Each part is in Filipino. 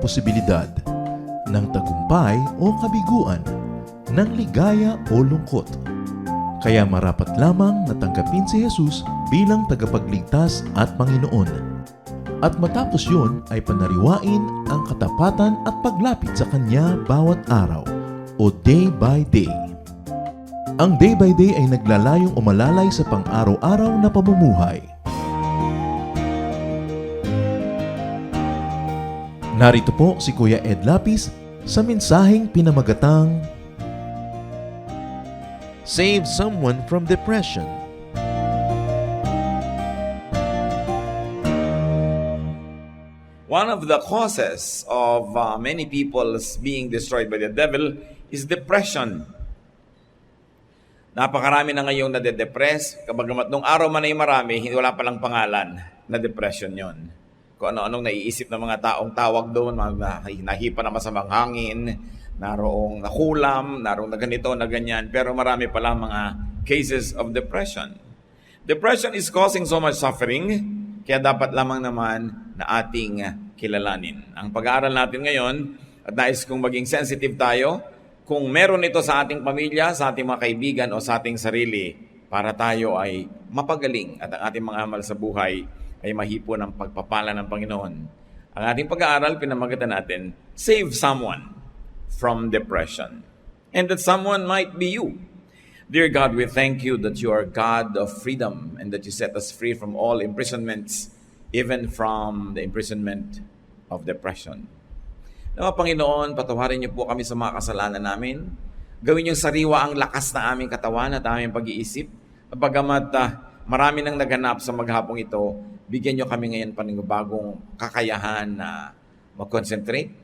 posibilidad ng tagumpay o kabiguan, ng ligaya o lungkot. Kaya marapat lamang na tanggapin si Jesus bilang tagapagligtas at Panginoon. At matapos yun ay panariwain ang katapatan at paglapit sa Kanya bawat araw o day by day. Ang day by day ay naglalayong umalalay sa pang-araw-araw na pamumuhay. Narito po si Kuya Ed Lapis sa mensaheng pinamagatang Save Someone from Depression. One of the causes of many people's being destroyed by the devil is depression. Napakarami na ngayong nade-depress. Kabagamat nung araw man ay marami, wala palang pangalan na depression yon. Kung ano-anong naiisip ng mga taong tawag doon, nahipa na masamang hangin, narong nakulam, narong na ganito, na ganyan. Pero marami pala mga cases of depression. Depression is causing so much suffering, kaya dapat lamang naman na ating kilalanin. Ang pag-aaral natin ngayon, at nais kong maging sensitive tayo, kung meron ito sa ating pamilya, sa ating mga kaibigan o sa ating sarili, para tayo ay mapagaling at ang ating mga amal sa buhay ay mahipo ng pagpapala ng Panginoon. Ang ating pag-aaral, pinamagatan natin, Save Someone from Depression. And that someone might be you. Dear God, we thank you that you are God of freedom and that you set us free from all imprisonments, even from the imprisonment of depression. Nawa Panginoon, patawarin niyo po kami sa mga kasalanan namin. Gawin niyong sariwa ang lakas na aming katawan at aming pag-iisip. Bagamat marami nang naganap sa maghapong ito, bigyan niyo kami ngayon panibagong kakayahan na mag-concentrate,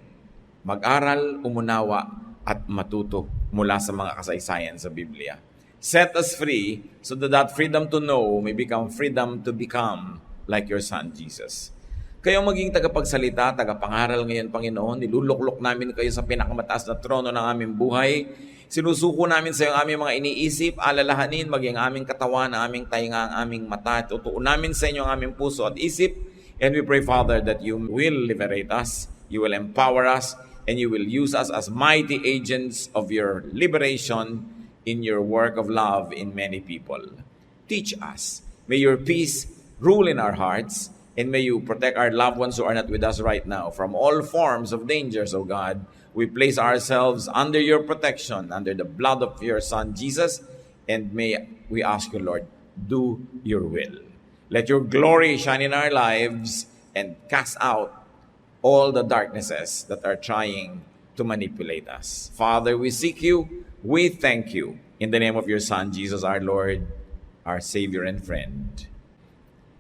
mag-aral, umunawa, at matuto mula sa mga kasaysayan sa Biblia. Set us free so that freedom to know may become freedom to become like your Son, Jesus. Kayo maging tagapagsalita, tagapangaral ngayon, Panginoon. Niluluklok namin kayo sa pinakamataas na trono ng aming buhay. Sinusuko namin sa iyo ang aming mga iniisip, alalahanin, maging aming katawan, ang aming tainga, ang aming mata. Tutuon namin sa inyo ang aming puso at isip. And we pray, Father, that you will liberate us, you will empower us, and you will use us as mighty agents of your liberation in your work of love in many people. Teach us. May your peace rule in our hearts, and may you protect our loved ones who are not with us right now from all forms of dangers, O God. We place ourselves under your protection, under the blood of your Son, Jesus, and may we ask you, Lord, do your will. Let your glory shine in our lives and cast out all the darknesses that are trying to manipulate us. Father, we seek you. We thank you. In the name of your Son, Jesus, our Lord, our Savior and friend.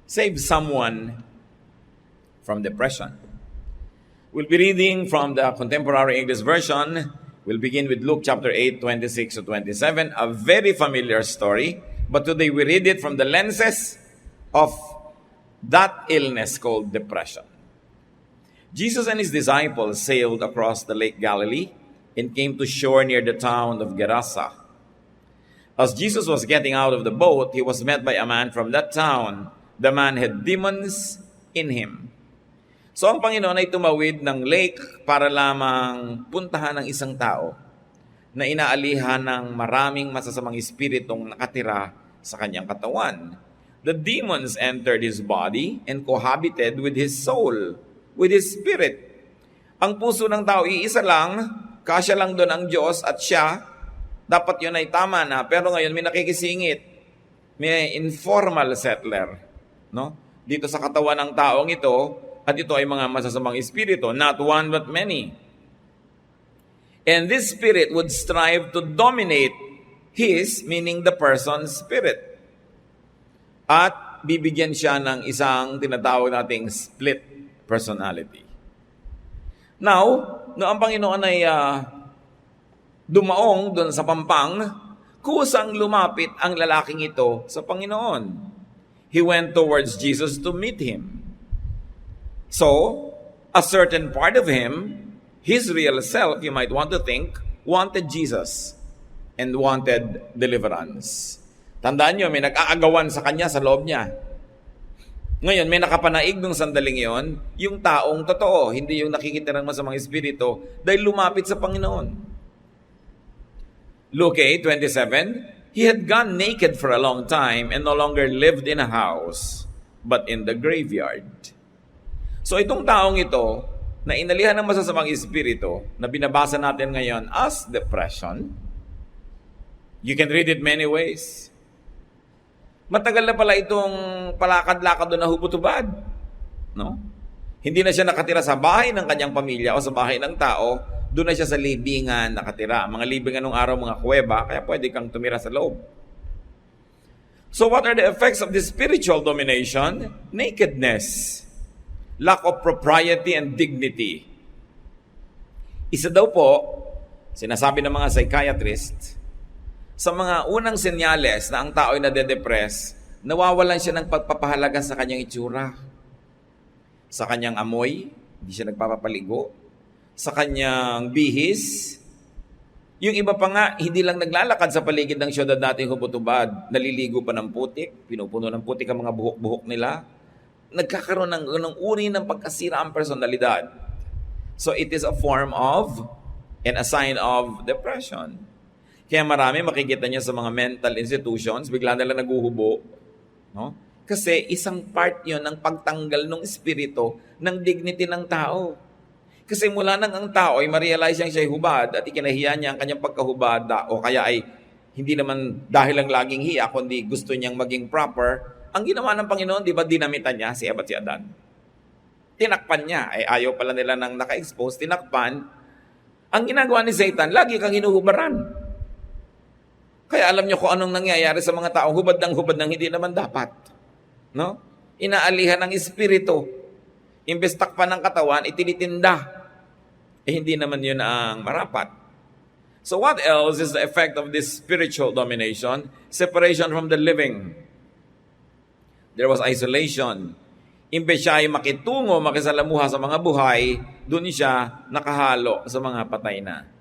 Save someone from depression. We'll be reading from the Contemporary English Version. We'll begin with Luke chapter 8, 26 to 27, a very familiar story. But today we read it from the lenses of that illness called depression. Jesus and his disciples sailed across the Lake Galilee and came to shore near the town of Gerasa. As Jesus was getting out of the boat, he was met by a man from that town. The man had demons in him. So ang Panginoon ay tumawid ng lake para lamang puntahan ng isang tao na inaalihan ng maraming masasamang espiritong nakatira sa kanyang katawan. The demons entered his body and cohabited with his soul, with his spirit. Ang puso ng tao iisa lang, kasya lang doon ang Diyos at siya, dapat yun ay tama na. Pero ngayon may nakikisingit, may informal settler, no? Dito sa katawan ng taong ito, at ito ay mga masasamang espiritu, not one but many. And this spirit would strive to dominate his, meaning the person's spirit. At bibigyan siya ng isang tinatawag nating split personality. Now, no ang Panginoon ay dumaong doon sa pampang, kusang lumapit ang lalaking ito sa Panginoon. He went towards Jesus to meet him. So, a certain part of him, his real self, you might want to think, wanted Jesus and wanted deliverance. Tandaan nyo, may nag-aagawan sa kanya sa loob niya. Ngayon, may nakapanaig nung sandaling yon, yung taong totoo, hindi yung nakikita ng masamang espiritu, dahil lumapit sa Panginoon. Luke 8:27, he had gone naked for a long time and no longer lived in a house, but in the graveyard. So itong taong ito, na inalihan ng masasamang espiritu, na binabasa natin ngayon as depression, you can read it many ways. Matagal na pala itong palakad-lakad doon na hubot-hubad. No? Hindi na siya nakatira sa bahay ng kanyang pamilya o sa bahay ng tao, doon na siya sa libingan nakatira. Mga libingan nung araw, mga kuweba, kaya pwede kang tumira sa loob. So what are the effects of this spiritual domination? Nakedness, lack of propriety and dignity. Isa daw po, sinasabi ng mga psychiatrists, sa mga unang senyales na ang tao ay nade-depress, nawawalan siya ng pagpapahalaga sa kanyang itsura, sa kanyang amoy, hindi siya nagpapapaligo, sa kanyang bihis. Yung iba pa nga, hindi lang naglalakad sa paligid ng syudad dating hubot-hubad, naliligo pa ng putik, pinupuno ng putik ang mga buhok-buhok nila, nagkakaroon ng uri ng pagkasira ang personalidad. So it is a form of and a sign of depression. Kaya marami makikita niya sa mga mental institutions, bigla na lang naguhubo. No? Kasi isang part yon ng pagtanggal ng espiritu ng dignity ng tao. Kasi mula nang ang tao ay ma-realize siya'y hubad at ikinahiya niya ang kanyang pagkahubad o kaya ay hindi naman dahil lang laging hiya, kundi gusto niyang maging proper, ang ginawa ng Panginoon, di ba dinamitan niya si Eva at si Adan? Tinakpan niya. Ay ayaw pala nila nang naka-expose, tinakpan. Ang ginagawa ni Satan, lagi kang hinuhubaran. Kaya alam niyo kung anong nangyayari sa mga taong hubad ng hindi naman dapat. No? Inaalihan ng espiritu. Imbes takpan ng katawan, itinitinda. Hindi naman yun ang marapat. So what else is the effect of this spiritual domination? Separation from the living. There was isolation. Imbes siya ay makitungo, makisalamuha sa mga buhay, doon siya nakahalo sa mga patay na.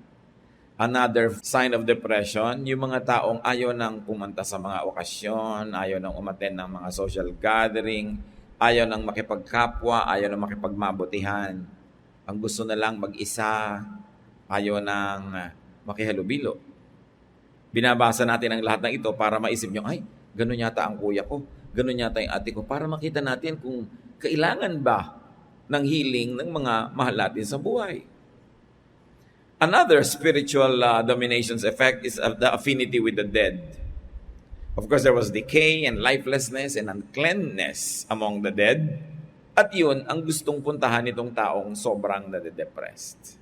Another sign of depression, yung mga taong ayaw nang pumunta sa mga okasyon, ayaw nang umattend ng mga social gathering, ayaw nang makipagkapwa, ayaw nang makipagmabutihan. Ang gusto na lang mag-isa, ayaw nang makihalubilo. Binabasa natin ang lahat ng ito para maisip nyo, ay, ganun yata ang kuya ko, ganun yata yung ate ko, para makita natin kung kailangan ba ng healing ng mga mahal natin sa buhay. Another spiritual domination's effect is the affinity with the dead. Of course, there was decay and lifelessness and uncleanness among the dead. At yun ang gustong puntahan nitong taong sobrang nade-depressed.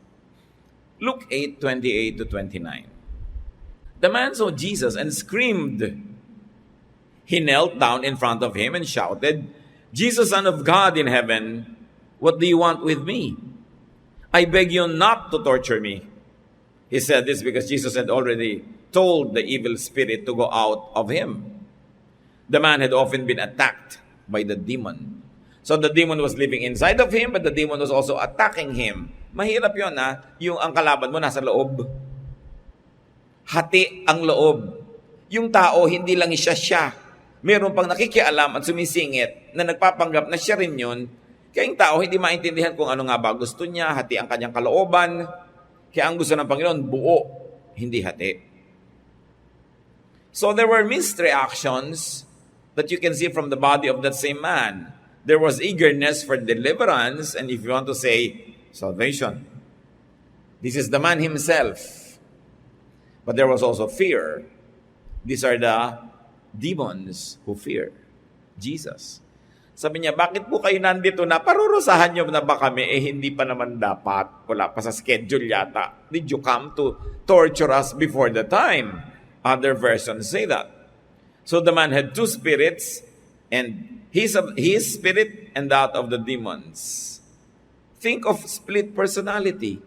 Luke 8:28-29. The man saw Jesus and screamed. He knelt down in front of him and shouted, "Jesus, Son of God in heaven, what do you want with me? I beg you not to torture me." He said this because Jesus had already told the evil spirit to go out of him. The man had often been attacked by the demon. So the demon was living inside of him, but the demon was also attacking him. Mahirap yun yung ang kalaban mo nasa loob. Hati ang loob. Yung tao, hindi lang siya. Meron pang nakikialam at sumisingit na nagpapanggap na siya rin yun. Kaya yung tao hindi maintindihan kung ano nga ba gusto niya, hati ang kanyang kalooban. Kaya ang gusto ng Panginoon, buo, hindi hati. So there were mixed reactions that you can see from the body of that same man. There was eagerness for deliverance, and if you want to say, salvation. This is the man himself. But there was also fear. These are the demons who fear Jesus. Sabi niya, bakit po kayo nandito na? Parurusahan niyo na ba kami? Hindi pa naman dapat. Wala pa sa schedule yata. Did you come to torture us before the time? Other versions say that. So the man had two spirits, and his spirit and that of the demons. Think of split personality.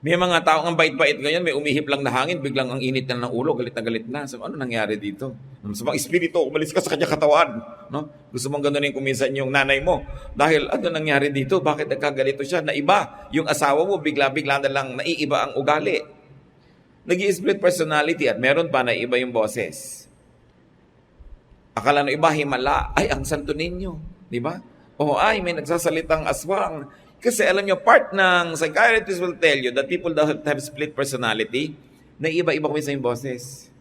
May mga taong ang bait-bait ngayon, may umihip lang na hangin, biglang ang init na ng ulo, galit na galit na. So, ano nangyari dito? Sa mga espiritu, umalis ka sa kanyang katawan. No? Gusto mong ganunin kuminsan yung nanay mo. Dahil ano nangyari dito? Bakit nagkagalito siya? Naiba. Yung asawa mo, bigla-bigla na lang naiiba ang ugali. Nag-i-split personality at meron pa na iba yung boses. Akala ng iba, himala, ay, ang santo ninyo. Di ba? O ay, may nagsasalitang aswang. Kasi alam nyo, part ng psychiatrists will tell you that people that have split personality, na iba-iba kami sa yung boses.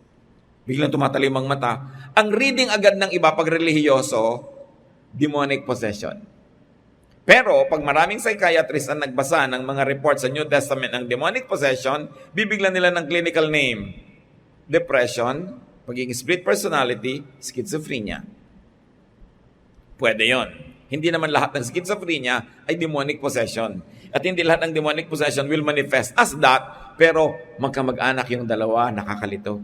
Biglang tumatalim ang mata. Ang reading agad ng iba pag relihiyoso, demonic possession. Pero pag maraming psychiatrists ang nagbasa ng mga reports sa New Testament ng demonic possession, bibiglan nila ng clinical name. Depression, pagiging split personality, schizophrenia. Pwede yon. Hindi naman lahat ng schizophrenia ay demonic possession. At hindi lahat ng demonic possession will manifest as that, pero magkamag-anak yung dalawa, nakakalito.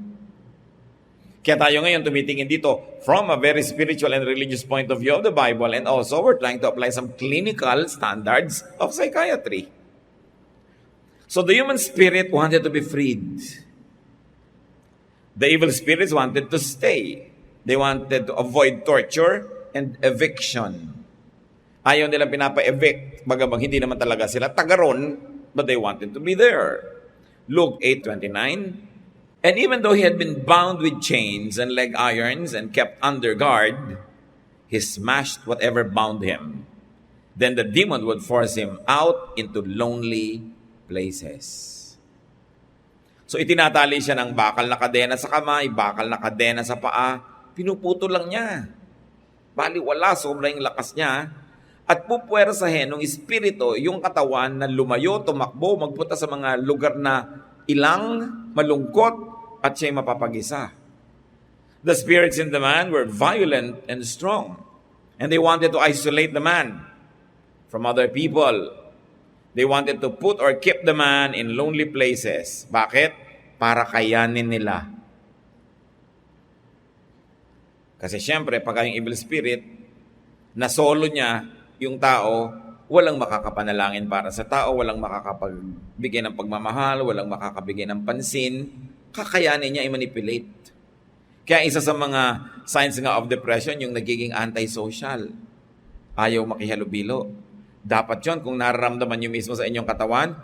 Kaya tayo ngayon tumitingin dito from a very spiritual and religious point of view of the Bible, and also we're trying to apply some clinical standards of psychiatry. So the human spirit wanted to be freed. The evil spirits wanted to stay. They wanted to avoid torture and eviction. Ayaw nilang pinapa-evict, bagabang hindi naman talaga sila tagaron, but they wanted to be there. Luke 8:29. And even though he had been bound with chains and leg irons and kept under guard, he smashed whatever bound him. Then the demon would force him out into lonely places. So itinatali siya ng bakal na kadena sa kamay, bakal na kadena sa paa, pinuputo lang niya. Baliwala, sobrang lakas niya. At pupuwersahin ng espiritu yung katawan na lumayo, tumakbo, magpunta sa mga lugar na ilang, malungkot, at siya'y mapapag-isa. The spirits in the man were violent and strong, and they wanted to isolate the man from other people. They wanted to put or keep the man in lonely places. Bakit? Para kayanin nila. Kasi syempre, pag yung evil spirit, na solo niya yung tao, walang makakapanalangin para sa tao, walang makakapagbigay ng pagmamahal, walang makakabigay ng pansin, kakayanin niya i-manipulate. Kaya isa sa mga signs nga of depression, yung nagiging antisocial. Ayaw makihalubilo. Dapat yon kung nararamdaman nyo mismo sa inyong katawan,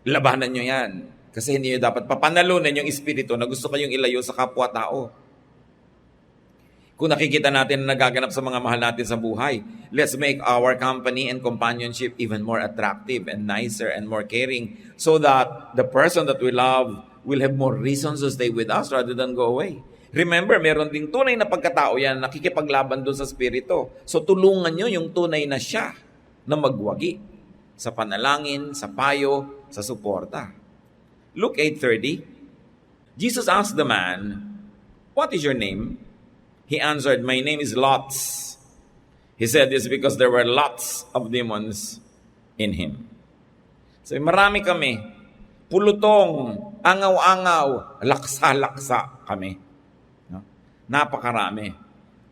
labanan nyo yan. Kasi hindi nyo dapat papanalunan yung espiritu na gusto kayong ilayo sa kapwa-tao. Kung nakikita natin na nagaganap sa mga mahal natin sa buhay, let's make our company and companionship even more attractive and nicer and more caring so that the person that we love will have more reasons to stay with us rather than go away. Remember, meron ding tunay na pagkatao yan, nakikipaglaban doon sa spirito. So tulungan nyo yung tunay na siya na magwagi sa panalangin, sa payo, sa suporta. Luke 8:30, Jesus asked the man, "What is your name?" He answered, "My name is Lots." He said this because there were lots of demons in him. So marami kami, pulutong, angaw-angaw, laksa-laksa kami. No? Napakarami.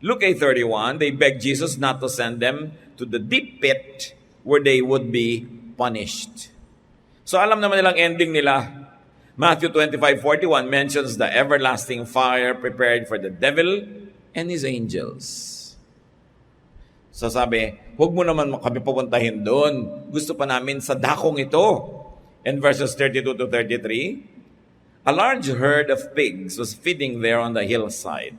Luke 8:31, they begged Jesus not to send them to the deep pit where they would be punished. So alam naman nilang ending nila. Matthew 25:41 mentions the everlasting fire prepared for the devil and his angels. So sabi, huwag mo naman kami pupuntahin doon. Gusto pa namin sa dakong ito. In verses 32 to 33, a large herd of pigs was feeding there on the hillside.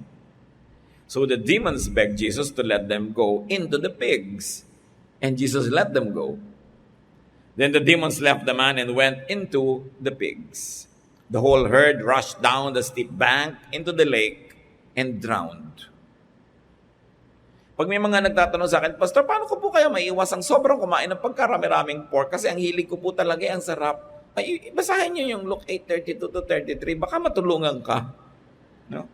So the demons begged Jesus to let them go into the pigs. And Jesus let them go. Then the demons left the man and went into the pigs. The whole herd rushed down the steep bank into the lake and drowned. Pag may mga nagtatanong sa akin, Pastor, paano ko po kaya maiwas ang sobrang kumain ng pagkarami-raming pork? Kasi ang hilig ko po talaga, ang sarap. Ay, basahin niyo yung Luke 8:32 to 33. Baka matulungan ka. No?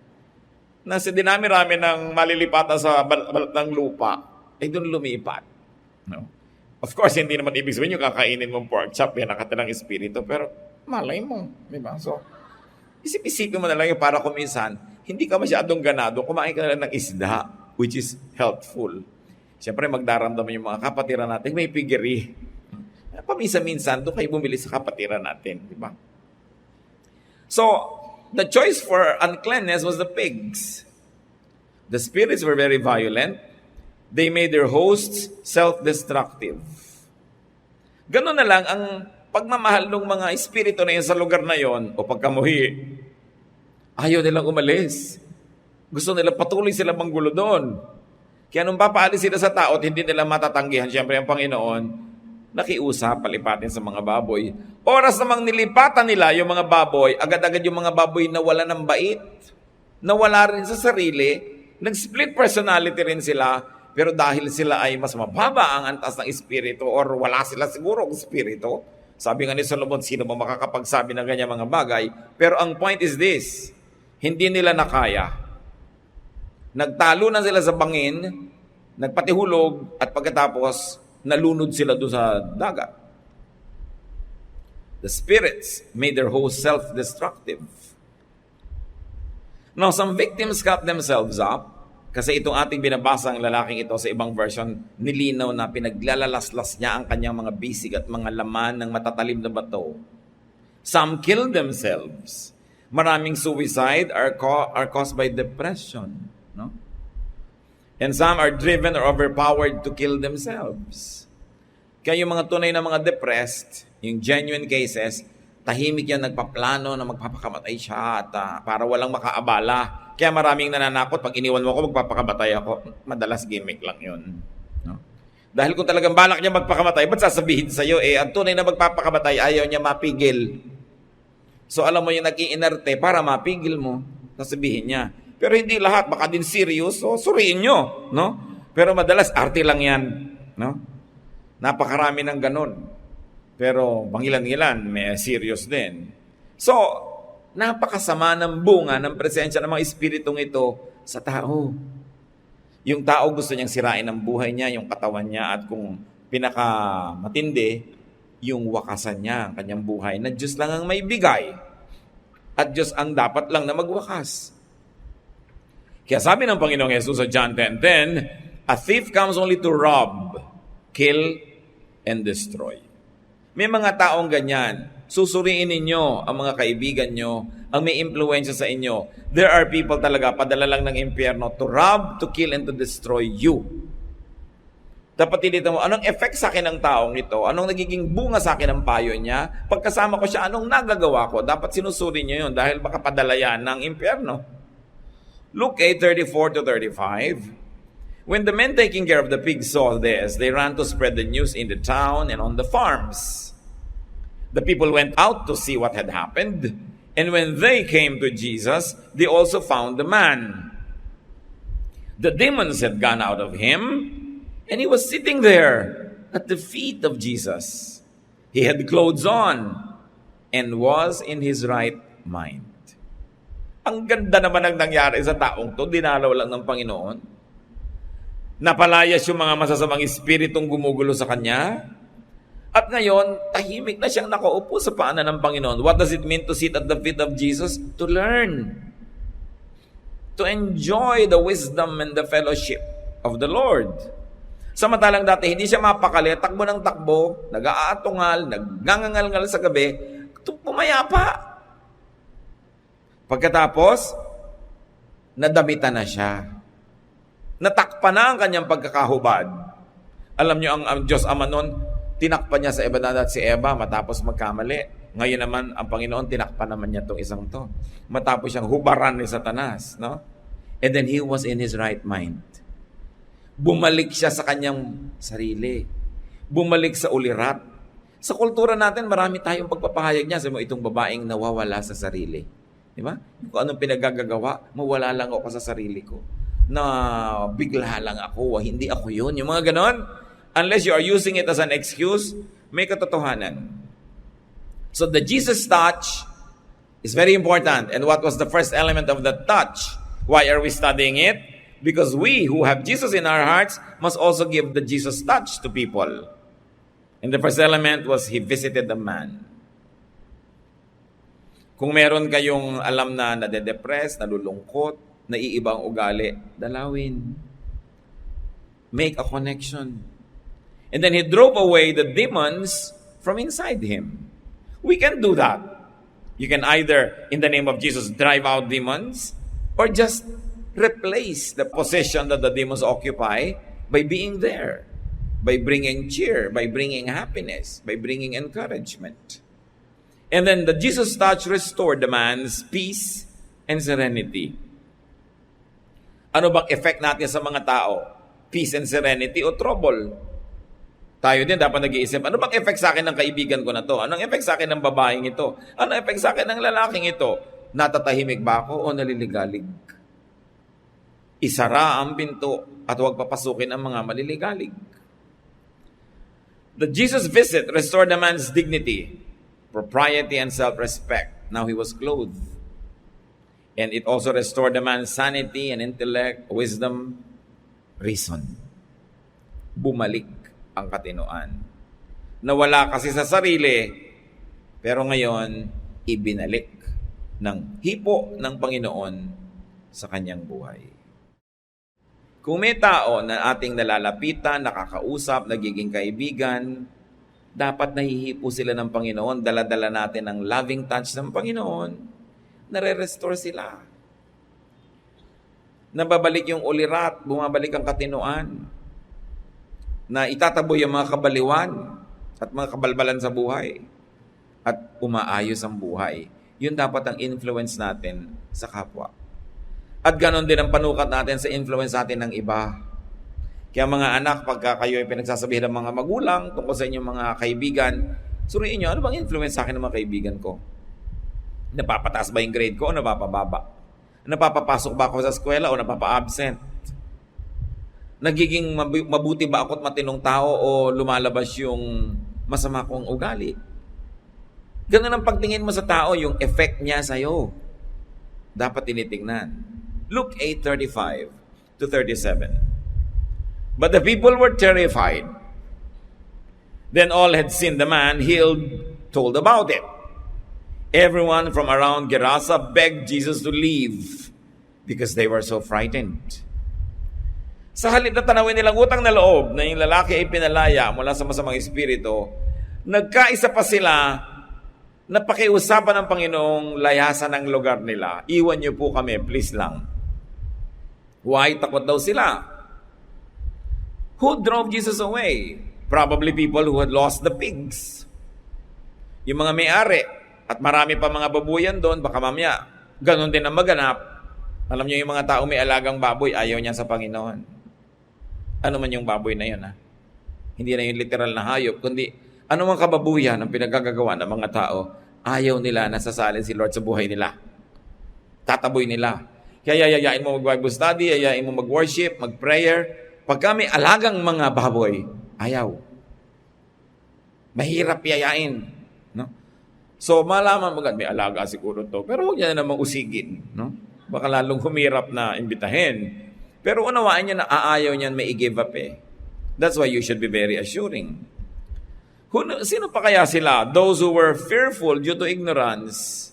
Nasa dinami-rami ng malilipatan sa balat ng lupa, ay doon lumipat. No? Of course, hindi naman ibig sabihin yung kakainin mong pork chop, yan nakatilang espiritu, pero malay mo. Diba? So, isip-isipin mo na lang yung para kuminsan, hindi ka masyadong ganado, kumain ka na lang ng isda, which is healthful. Siyempre, magdaramdaman yung mga kapatiran natin, may piggery. Paminsan-minsan, doon kayo bumili sa kapatiran natin. Diba? So, the choice for uncleanness was the pigs. The spirits were very violent. They made their hosts self-destructive. Ganun na lang ang pagmamahal ng mga espiritu na yun sa lugar na yon o pagkamuhi. Ayaw nilang umalis. Gusto nila patuloy sila manggulo doon. Kaya nung papaalis sila sa tao at hindi nila matatanggihan, siyempre ang Panginoon, nakiusap, palipatin sa mga baboy. Oras namang nilipatan nila yung mga baboy, agad-agad yung mga baboy nawala ng bait, nawala rin sa sarili, nag-split personality rin sila, pero dahil sila ay mas mababa ang antas ng espiritu or wala sila siguro ang espiritu, sabi nga ni Solomon, sino ba makakapagsabi ng ganyan mga bagay? Pero ang point is this, hindi nila nakaya. Nagtalo na sila sa bangin, nagpatihulog, at pagkatapos, nalunod sila doon sa dagat. The spirits made their host self-destructive. Now, some victims cut themselves up, kasi itong ating binabasa ang lalaking ito sa ibang version, nilinaw na pinaglalalaslas niya ang kanyang mga bisig at mga laman ng matatalim na bato. Some killed themselves. Maraming suicide are caused by depression. No? And some are driven or overpowered to kill themselves. Kaya yung mga tunay na mga depressed, yung genuine cases, tahimik yan nagpaplano na magpapakamatay siya at para walang makaabala. Kaya maraming nananakot, pag iniwan mo ako, magpapakamatay ako. Madalas gimmick lang yun. No? Dahil kung talagang balak niya magpakamatay, ba't sasabihin sa'yo, ang tunay na magpapakamatay, ayaw niya mapigil. So alam mo yung nag-iinerte para mapigil mo, sasabihin niya. Pero hindi lahat, baka din serious, so suriin nyo. No? Pero madalas, arte lang yan. No? Napakarami ng ganun. Pero bangilan-ngilan, may serious din. So, napakasama ng bunga ng presensya ng mga espiritong ito sa tao. Yung tao gusto niyang sirain ang buhay niya, yung katawan niya, at kung pinakamatindi, yung wakasan niya, ang kanyang buhay, na Diyos lang ang may bigay. At Diyos ang dapat lang na magwakas. Kaya sabi ng Panginoong Yesus sa John 10:10, a thief comes only to rob, kill, and destroy. May mga taong ganyan. Susuriin ninyo ang mga kaibigan nyo, ang may impluensya sa inyo. There are people talaga, padala lang ng impyerno to rob, to kill, and to destroy you. Dapat tinita mo, anong effect sa akin ng taong ito? Anong nagiging bunga sa akin ng payo niya? Pagkasama ko siya, anong nagagawa ko? Dapat sinusuri niyo yun dahil baka padala yan ng impyerno. Luke 8:34-35. When the men taking care of the pigs saw this, they ran to spread the news in the town and on the farms. The people went out to see what had happened, and when they came to Jesus, they also found the man. The demons had gone out of him, and he was sitting there at the feet of Jesus. He had clothes on and was in his right mind. Ang ganda naman ang nangyari sa taong to, dinalaw lang ng Panginoon. Napalayas yung mga masasamang espiritong gumugulo sa kanya. At ngayon, tahimik na siyang nakaupo sa paanan ng Panginoon. What does it mean to sit at the feet of Jesus? To learn. To enjoy the wisdom and the fellowship of the Lord. Samantalang dati, hindi siya mapakali, takbo ng takbo, nag-aatungal, nagngangangal sa gabi, pumayapa. Pagkatapos, nadamitan na siya. Natakpan na ang kanyang pagkakahubad. Alam niyo, ang Diyos Ama noon, tinakpan niya sa Eva at si Eva matapos magkamali. Ngayon naman, ang Panginoon, tinakpan naman niya itong isang to. Matapos siyang hubaran ni Satanas. No? And then he was in his right mind. Bumalik siya sa kanyang sarili. Bumalik sa ulirat. Sa kultura natin, marami tayong pagpapahayag niya sa itong babaeng nawawala sa sarili. Di ba? Kung anong pinagagagawa, mawala lang ako sa sarili ko. Na bigla lang ako, hindi ako yun. Yung mga ganon, unless you are using it as an excuse, may katotohanan. So the Jesus touch is very important. And what was the first element of the touch? Why are we studying it? Because we who have Jesus in our hearts must also give the Jesus touch to people. And the first element was he visited the man. Kung meron kayong alam na nade-depress, nalulungkot, naiibang ugali, dalawin. Make a connection. And then he drove away the demons from inside him. We can do that. You can either, in the name of Jesus, drive out demons, or just replace the position that the demons occupy by being there, by bringing cheer, by bringing happiness, by bringing encouragement. And then the Jesus touch restored the man's peace and serenity. Ano bang effect natin sa mga tao? Peace and serenity o trouble? Tayo din dapat nag-iisip, ano bang effect sa akin ng kaibigan ko na to? Anong effect sa akin ng babaeng ito? Anong effect sa akin ng lalaking ito? Natatahimik ba ako o naliligalig? Isara ang pinto at huwag papasukin ang mga maliligalig. The Jesus visit restored a man's dignity, propriety, and self-respect. Now he was clothed. And it also restored a man's sanity and intellect, wisdom, reason. Bumalik ang katinoan. Nawala kasi sa sarili, pero ngayon, ibinalik ng hipo ng Panginoon sa kanyang buhay. Kung may tao na ating nalalapitan, nakakausap, nagiging kaibigan, dapat nahihipo sila ng Panginoon, dala-dala natin ang loving touch ng Panginoon, nare-restore sila. Nababalik yung ulirat, bumabalik ang katinoan, na itataboy ang mga kabaliwan at mga kabalbalan sa buhay at umaayos ang buhay. Yun dapat ang influence natin sa kapwa. At ganon din ang panukat natin sa influence natin ng iba. Kaya mga anak, pagka kayo ay pinagsasabihan ng mga magulang tungkol sa inyong mga kaibigan, suriin nyo, ano bang influence sa akin ng mga kaibigan ko? Napapataas ba yung grade ko o napapababa? Napapapasok ba ako sa eskwela o napapa-absent? Nagiging mabuti ba ako at matinong tao o lumalabas yung masama kong ugali? Ganun ang pagtingin mo sa tao, yung effect niya sa'yo. Dapat tinitingnan. Luke 8:35 to 37. But the people were terrified. Then all had seen the man healed, told about it. Everyone from around Gerasa begged Jesus to leave because they were so frightened. Sa halip na tanawin nilang utang na loob na yung lalaki ay pinalaya mula sa masamang espiritu, nagkaisa pa sila na pakiusapan ng Panginoong layasan ang lugar nila. Iwan niyo po kami, please lang. Why? Takot daw sila. Who drove Jesus away? Probably people who had lost the pigs. Yung mga may-ari. At marami pa mga babuyan doon, baka mamaya, ganon din ang maganap. Alam niyo yung mga tao may alagang baboy, ayaw niya sa Panginoon. Ano man yung baboy na yun, ha? Hindi na yung literal na hayop, kundi ano mang kababuyan ang pinagagagawa ng mga tao, ayaw nila na sasalin si Lord sa buhay nila. Tataboy nila. Kaya yayain mo mag-Bible study, yayain mo mag-worship, mag-prayer. Pagka may alagang mga baboy, ayaw. Mahirap yayain. No? So, malaman mo, may alaga siguro to. Pero huwag niya na namang usigin. No? Baka lalong humirap na imbitahin. Pero unawaan niya na aayaw niyan may i-give up eh. That's why you should be very assuring. Sino pa kaya sila? Those who were fearful due to ignorance.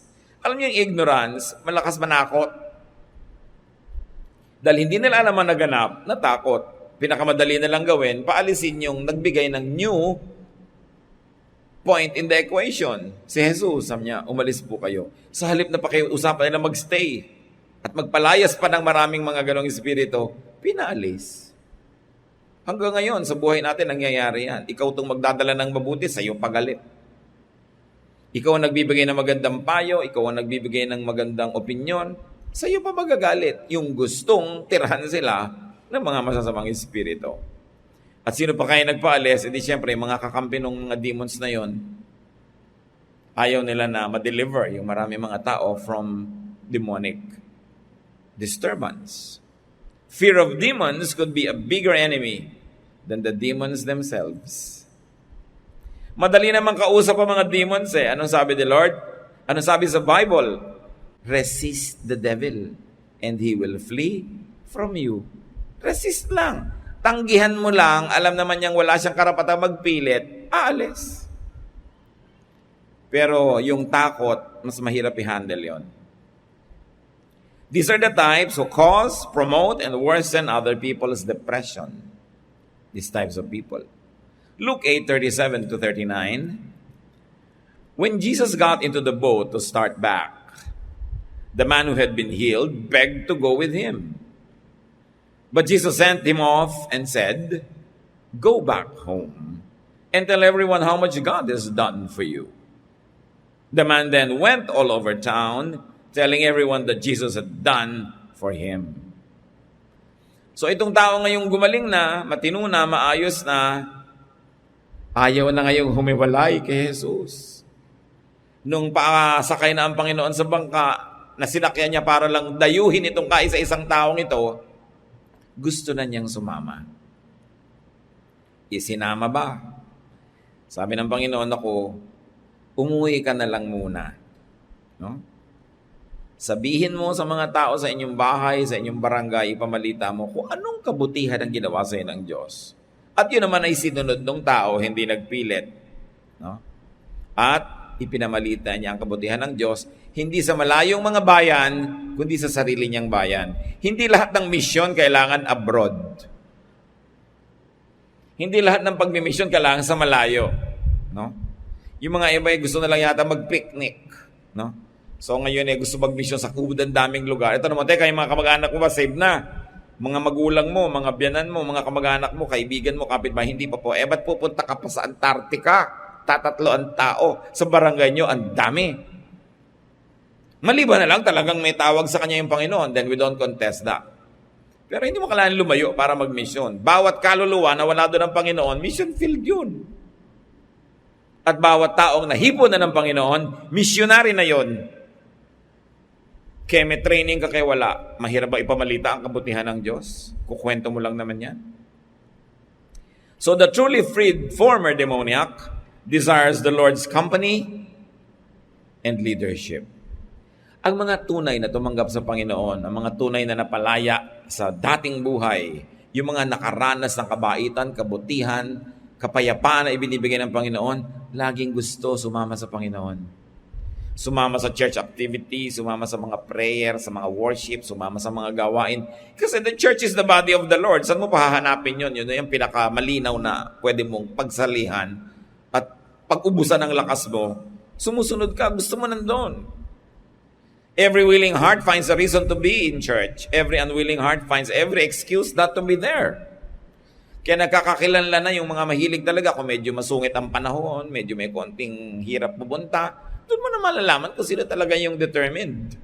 Alam niyo yung ignorance, malakas manakot. Dahil hindi nila alam ang naganap, natakot. Pinakamadali na lang gawin, paalisin yung nagbigay ng new point in the equation. Si Jesus, sabi niya, umalis po kayo. Sa halip na pakiusapan nila magstay at magpalayas pa ng maraming mga ganong espiritu, pinaalis. Hanggang ngayon, sa buhay natin, nangyayari yan. Ikaw itong magdadala ng mabuti, sa iyo pagalit. Ikaw ang nagbibigay ng magandang payo, ikaw ang nagbibigay ng magandang opinyon, sa iyo pa magagalit. Yung gustong tirahan sila ng mga masasamang espiritu. At sino pa kaya nagpaalis? Edi siyempre, mga kakampi ng mga demons na yon, ayaw nila na ma-deliver yung marami mga tao from demonic disturbance. Fear of demons could be a bigger enemy than the demons themselves. Madali naman kausap ang mga demons eh. Anong sabi ni Lord? Anong sabi sa Bible? Resist the devil and he will flee from you. Resist lang. Tanggihan mo lang, alam naman niyang wala siyang karapatang magpilit, aalis. Pero yung takot, mas mahirap i-handle yon. These are the types who cause, promote, and worsen other people's depression. These types of people. Luke 8:37 to 39. When Jesus got into the boat to start back, the man who had been healed begged to go with him. But Jesus sent him off and said, "Go back home and tell everyone how much God has done for you." The man then went all over town, telling everyone that Jesus had done for him. So itong tao ngayong gumaling na, matino na, maayos na, ayaw na ngayong humiwalay kay Jesus. Nung pasakay na ang Panginoon sa bangka, na sinakyan niya para lang dayuhin itong kaisa-isang taong ito, gusto na niyang sumama. Isinama ba? Sabi ng Panginoon, ako, umuwi ka na lang muna. No? Sabihin mo sa mga tao sa inyong bahay, sa inyong barangay, ipamalita mo kung anong kabutihan ang ginawa sa iyo ng Diyos. At yun naman ay sinunod ng tao, hindi nagpilit. No? At ipinamalita niya ang kabutihan ng Diyos, hindi sa malayong mga bayan, kundi sa sarili niyang bayan. Hindi lahat ng misyon kailangan abroad. Hindi lahat ng pagmimisyon kailangan sa malayo. No? Yung mga iba ay gusto na lang yata mag-picnic. No? So ngayon gusto mag-mission sa kubod, daming lugar. Ito naman, teka, yung mga kamag-anak mo ba, save na? Mga magulang mo, mga biyanan mo, mga kamag-anak mo, kaibigan mo, kapitbahay, hindi pa po. Ba't pupunta ka pa sa Antarctica? Tatatlo ang tao. Sa barangay nyo, ang dami. Maliban na lang talagang may tawag sa kanya yung Panginoon, then we don't contest that. Pero hindi mo kailangan lumayo para mag-mission. Bawat kaluluwa na wala doon ng Panginoon, mission field yun. At bawat taong nahipo na ng Panginoon, missionary na yon. Kaya may training ka kaya wala, mahirap ba ipamalita ang kabutihan ng Diyos? Kukwento mo lang naman yan. So the truly freed former demoniac desires the Lord's company and leadership. Ang mga tunay na tumanggap sa Panginoon, ang mga tunay na napalaya sa dating buhay, yung mga nakaranas ng kabaitan, kabutihan, kapayapaan na ibinibigay ng Panginoon, laging gusto sumama sa Panginoon. Sumama sa church activity, sumama sa mga prayer, sa mga worship, sumama sa mga gawain. Kasi the church is the body of the Lord. Saan mo pahahanapin yun? Yun na yung pinakamalinaw na pwede mong pagsalihan. At pag-ubusan ng lakas mo, sumusunod ka, gusto mo nandun. Every willing heart finds a reason to be in church. Every unwilling heart finds every excuse not to be there. Kaya nagkakakilanlan na yung mga mahilig talaga kung medyo masungit ang panahon, medyo may konting hirap pupunta. Doon mo na malalaman kung sino talaga yung determined.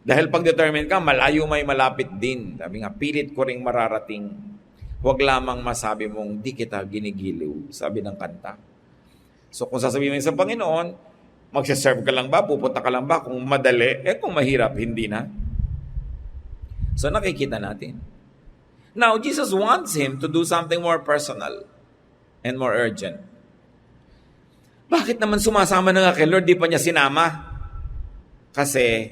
Dahil pag determined ka, malayo may malapit din. Sabi nga, pilit ko ring mararating. Huwag lamang masabi mong di kita ginigiliw, sabi ng kanta. So kung sasabihin mo sa Panginoon, magsaserve ka lang ba, pupunta ka lang ba, kung madali, kung mahirap, hindi na. So nakikita natin. Now, Jesus wants him to do something more personal and more urgent. Bakit naman sumasama na nga kay Lord, di pa niya sinama? Kasi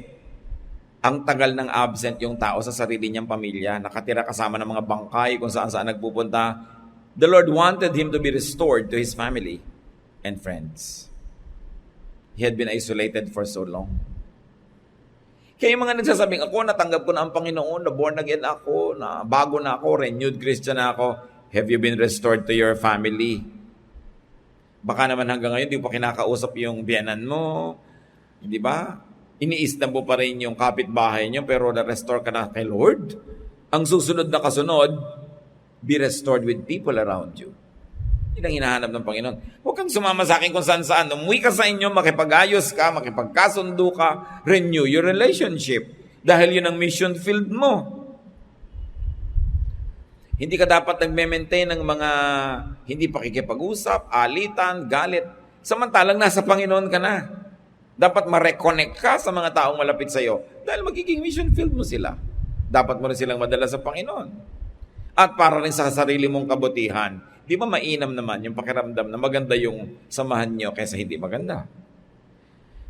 ang tagal ng absent yung tao sa sarili niyang pamilya, nakatira kasama ng mga bangkay kung saan-saan nagpupunta. The Lord wanted him to be restored to his family and friends. He had been isolated for so long. Kaya yung mga nagsasabing, ako, natanggap ko na ang Panginoon, na born again ako, na bago na ako, renewed Christian na ako. Have you been restored to your family? Baka naman hanggang ngayon, di pa kinakausap yung biyanan mo. Hindi ba? Iniistan mo pa rin yung kapitbahay nyo, pero na-restore ka na kay Lord. Ang susunod na kasunod, be restored with people around you. Yun ang hinahanap ng Panginoon. Huwag kang sumama sa akin kung saan-saan. Umuwi ka sa inyo, makipag-ayos ka, makipagkasundo ka, renew your relationship. Dahil yun ang mission field mo. Hindi ka dapat nagme-maintain ng mga hindi pakikipag-usap, alitan, galit. Samantalang nasa Panginoon ka na. Dapat ma-reconnect ka sa mga taong malapit sa iyo dahil magiging mission field mo sila. Dapat mo rin silang madala sa Panginoon. At para rin sa sarili mong kabutihan, di ba mainam naman yung pakiramdam na maganda yung samahan nyo kaysa hindi maganda?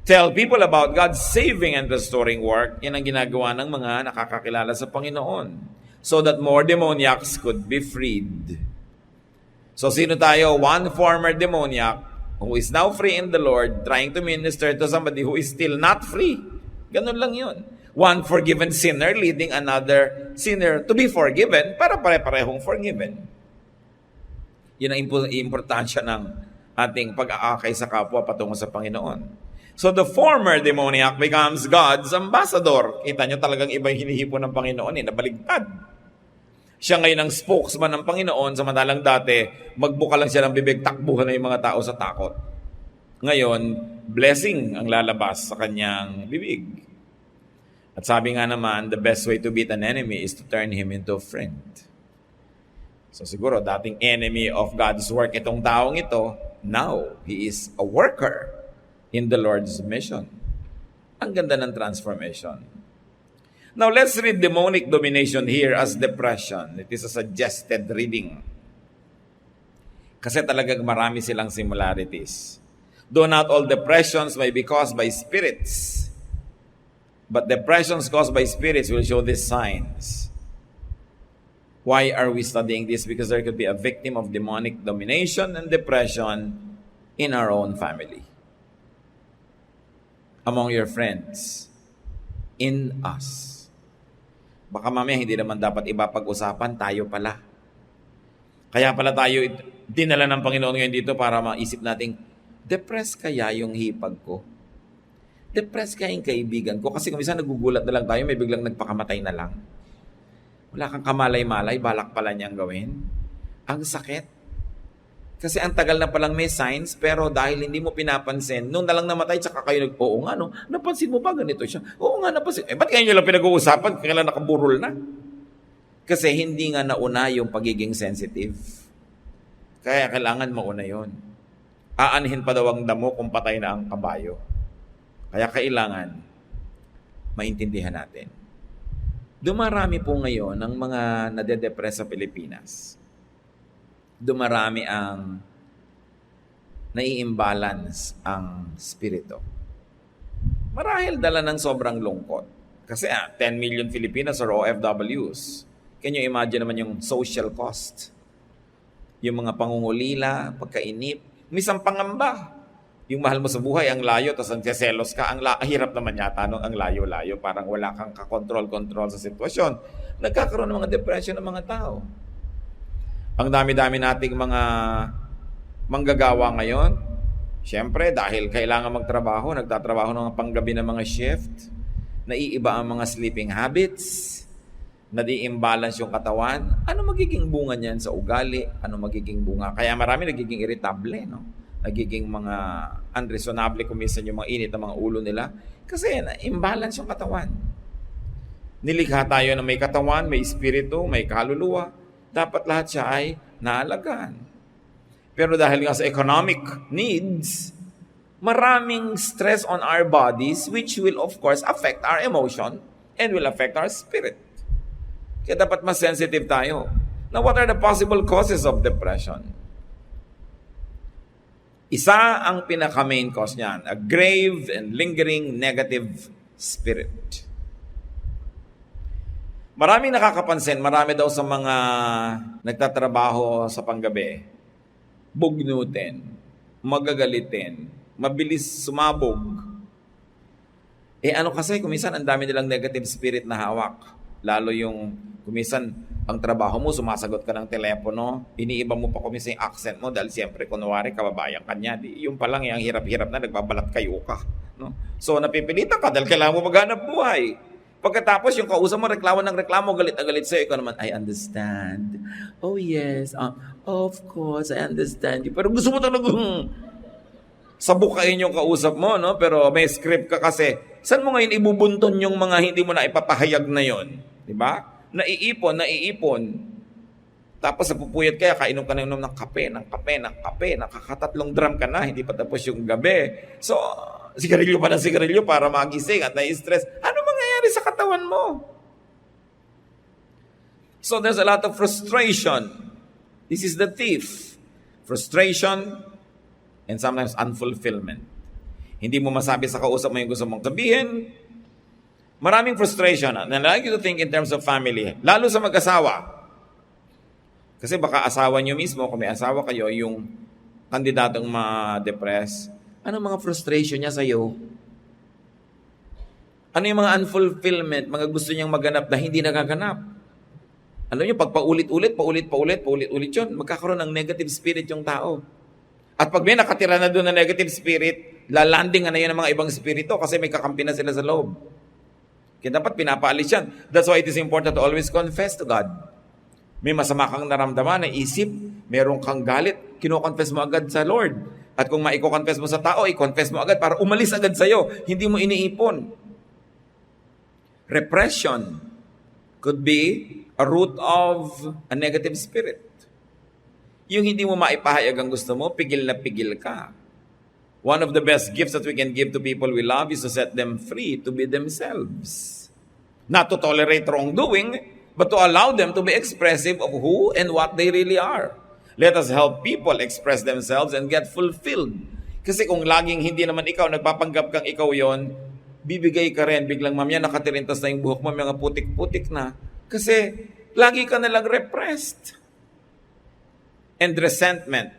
Tell people about God's saving and restoring work. Yan ang ginagawa ng mga nakakakilala sa Panginoon. So that more demoniacs could be freed. So sino tayo? One former demoniac who is now free in the Lord, trying to minister to somebody who is still not free. Ganun lang yun. One forgiven sinner leading another sinner to be forgiven para pare-parehong forgiven. Yun ang importansya ng ating pag-aakay sa kapwa patungo sa Panginoon. So the former demoniac becomes God's ambassador. Kita nyo talagang iba yung hinihipo ng Panginoon, nabaligtad. Siya ngayon ang spokesman ng Panginoon, samantalang dati, magbuka lang siya ng bibig, takbuhan na yung mga tao sa takot. Ngayon, blessing ang lalabas sa kanyang bibig. At sabi nga naman, the best way to beat an enemy is to turn him into a friend. So siguro dating enemy of God's work itong taong ito, now he is a worker in the Lord's mission. Ang ganda ng transformation. Now let's read demonic domination here as depression. It is a suggested reading. Kasi talagang marami silang similarities. Though not all depressions may be caused by spirits, but depressions caused by spirits will show these signs. Why are we studying this? Because there could be a victim of demonic domination and depression in our own family, among your friends, in us. Baka mamaya hindi naman dapat iba pag-usapan, tayo pala. Kaya pala tayo dinala ng Panginoon ngayon dito para maisip nating, depressed kaya yung hipag ko? Depressed kaya yung kaibigan ko? Kasi kung minsan nagugulat na lang tayo, may biglang nagpakamatay na lang. Wala kang kamalay-malay, balak pala niyang gawin. Ang sakit. Kasi ang tagal na palang may signs, pero dahil hindi mo pinapansin, nung nalang namatay, tsaka kayo oo nga, no? Napansin mo ba ganito siya? Oo nga, napansin. Ba't kaya nyo lang pinag-uusapan? Kailan nakaburol na? Kasi hindi nga nauna yung pagiging sensitive. Kaya kailangan mauna yon. Aanhin pa daw ang damo kung patay na ang kabayo. Kaya kailangan maintindihan natin. Dumarami po ngayon ang mga nade-depress sa Pilipinas. Dumarami ang nai-imbalance ang spirito. Marahil dala ng sobrang lungkot. Kasi 10 million Filipinos are OFWs. Can you imagine naman yung social cost? Yung mga pangungulila, pagkainip, misang pangamba. Yung mahal mo sa buhay, ang layo, tapos ang selos ka, ang hirap naman yata nung ang layo-layo, parang wala kang kakontrol-kontrol sa sitwasyon. Nagkakaroon ng mga depression ng mga tao. Ang dami-dami nating mga manggagawa ngayon, syempre dahil kailangan magtrabaho, nagtatrabaho ng panggabi ng mga shift, naiiba ang mga sleeping habits, nadi-imbalance yung katawan. Ano magiging bunga niyan sa ugali? Ano magiging bunga? Kaya marami nagiging irritable, no? Nagiging mga unreasonable kung minsan yung mga init ng mga ulo nila. Kasi imbalance yung katawan. Nilikha tayo na may katawan, may espiritu, may kaluluwa. Dapat lahat siya ay naalagaan. Pero dahil nga sa economic needs, maraming stress on our bodies which will of course affect our emotion and will affect our spirit. Kaya dapat mas sensitive tayo. Now, what are the possible causes of depression? Isa ang pinaka-main cause niyan, a grave and lingering negative spirit. Maraming nakakapansin, marami daw sa mga nagtatrabaho sa panggabi, bugnutin, magagalitin, mabilis sumabog. Ano kasi, kumisan ang dami nilang negative spirit na hawak. Lalo yung, kumisan, ang trabaho mo, sumasagot ka ng telepono, iniiba mo pa kumisan yung accent mo dahil siyempre, kunwari, kababayan ka niya. Yung palang yung hirap-hirap na, nagbabalat kayo ka. No? So, napipilitan ka dahil kailangan mo maghanap buhay. Pagkatapos, yung kausap mo, reklamo ng reklamo, galit na galit sa'yo. Ikaw naman, I understand. Oh, yes. Of course, I understand you. Pero gusto mo talagang sabukain yung kausap mo, no? Pero may script ka kasi. Saan mo ngayon ibubunton yung mga hindi mo na ipapahayag na yon? Diba? Naiipon. Tapos napupuyat kaya, kainom ka ng kape, nakakatatlong drum ka na, hindi pa tapos yung gabi. So, sigarilyo pa ng sigarilyo para magising at na-stress. Ano mangyayari sa katawan mo? So, there's a lot of frustration. This is the thief. Frustration and sometimes unfulfillment. Hindi mo masabi sa kausap mo yung gusto mong sabihin. Maraming frustration. And I like you to think in terms of family. Lalo sa mag-asawa. Kasi baka asawa nyo mismo, kung may asawa kayo, yung kandidatong ma-depress, ano mga frustration niya sa'yo? Ano yung mga unfulfillment, mga gusto niyang maganap na hindi nagaganap? Alam niyo, pag paulit-ulit yun, magkakaroon ng negative spirit yung tao. At pag may nakatira na doon na negative spirit, lalanding na yun ng mga ibang spirito kasi may kakampi na sila sa loob. Kaya dapat pinapaalis yan. That's why it is important to always confess to God. May masama kang naramdaman, naisip, meron kang galit, kino-confess mo agad sa Lord. At kung maiko-confess mo sa tao, i-confess mo agad para umalis agad sa'yo. Hindi mo iniipon. Repression could be a root of a negative spirit. Yung hindi mo maipahayag ang gusto mo, pigil na pigil ka. One of the best gifts that we can give to people we love is to set them free to be themselves. Not to tolerate wrongdoing, but to allow them to be expressive of who and what they really are. Let us help people express themselves and get fulfilled. Kasi kung laging hindi naman ikaw, nagpapanggap kang ikaw yon, bibigay ka rin, biglang mamaya nakatirintas na yung buhok mo, mga putik-putik na. Kasi lagi ka nalang repressed. And resentment.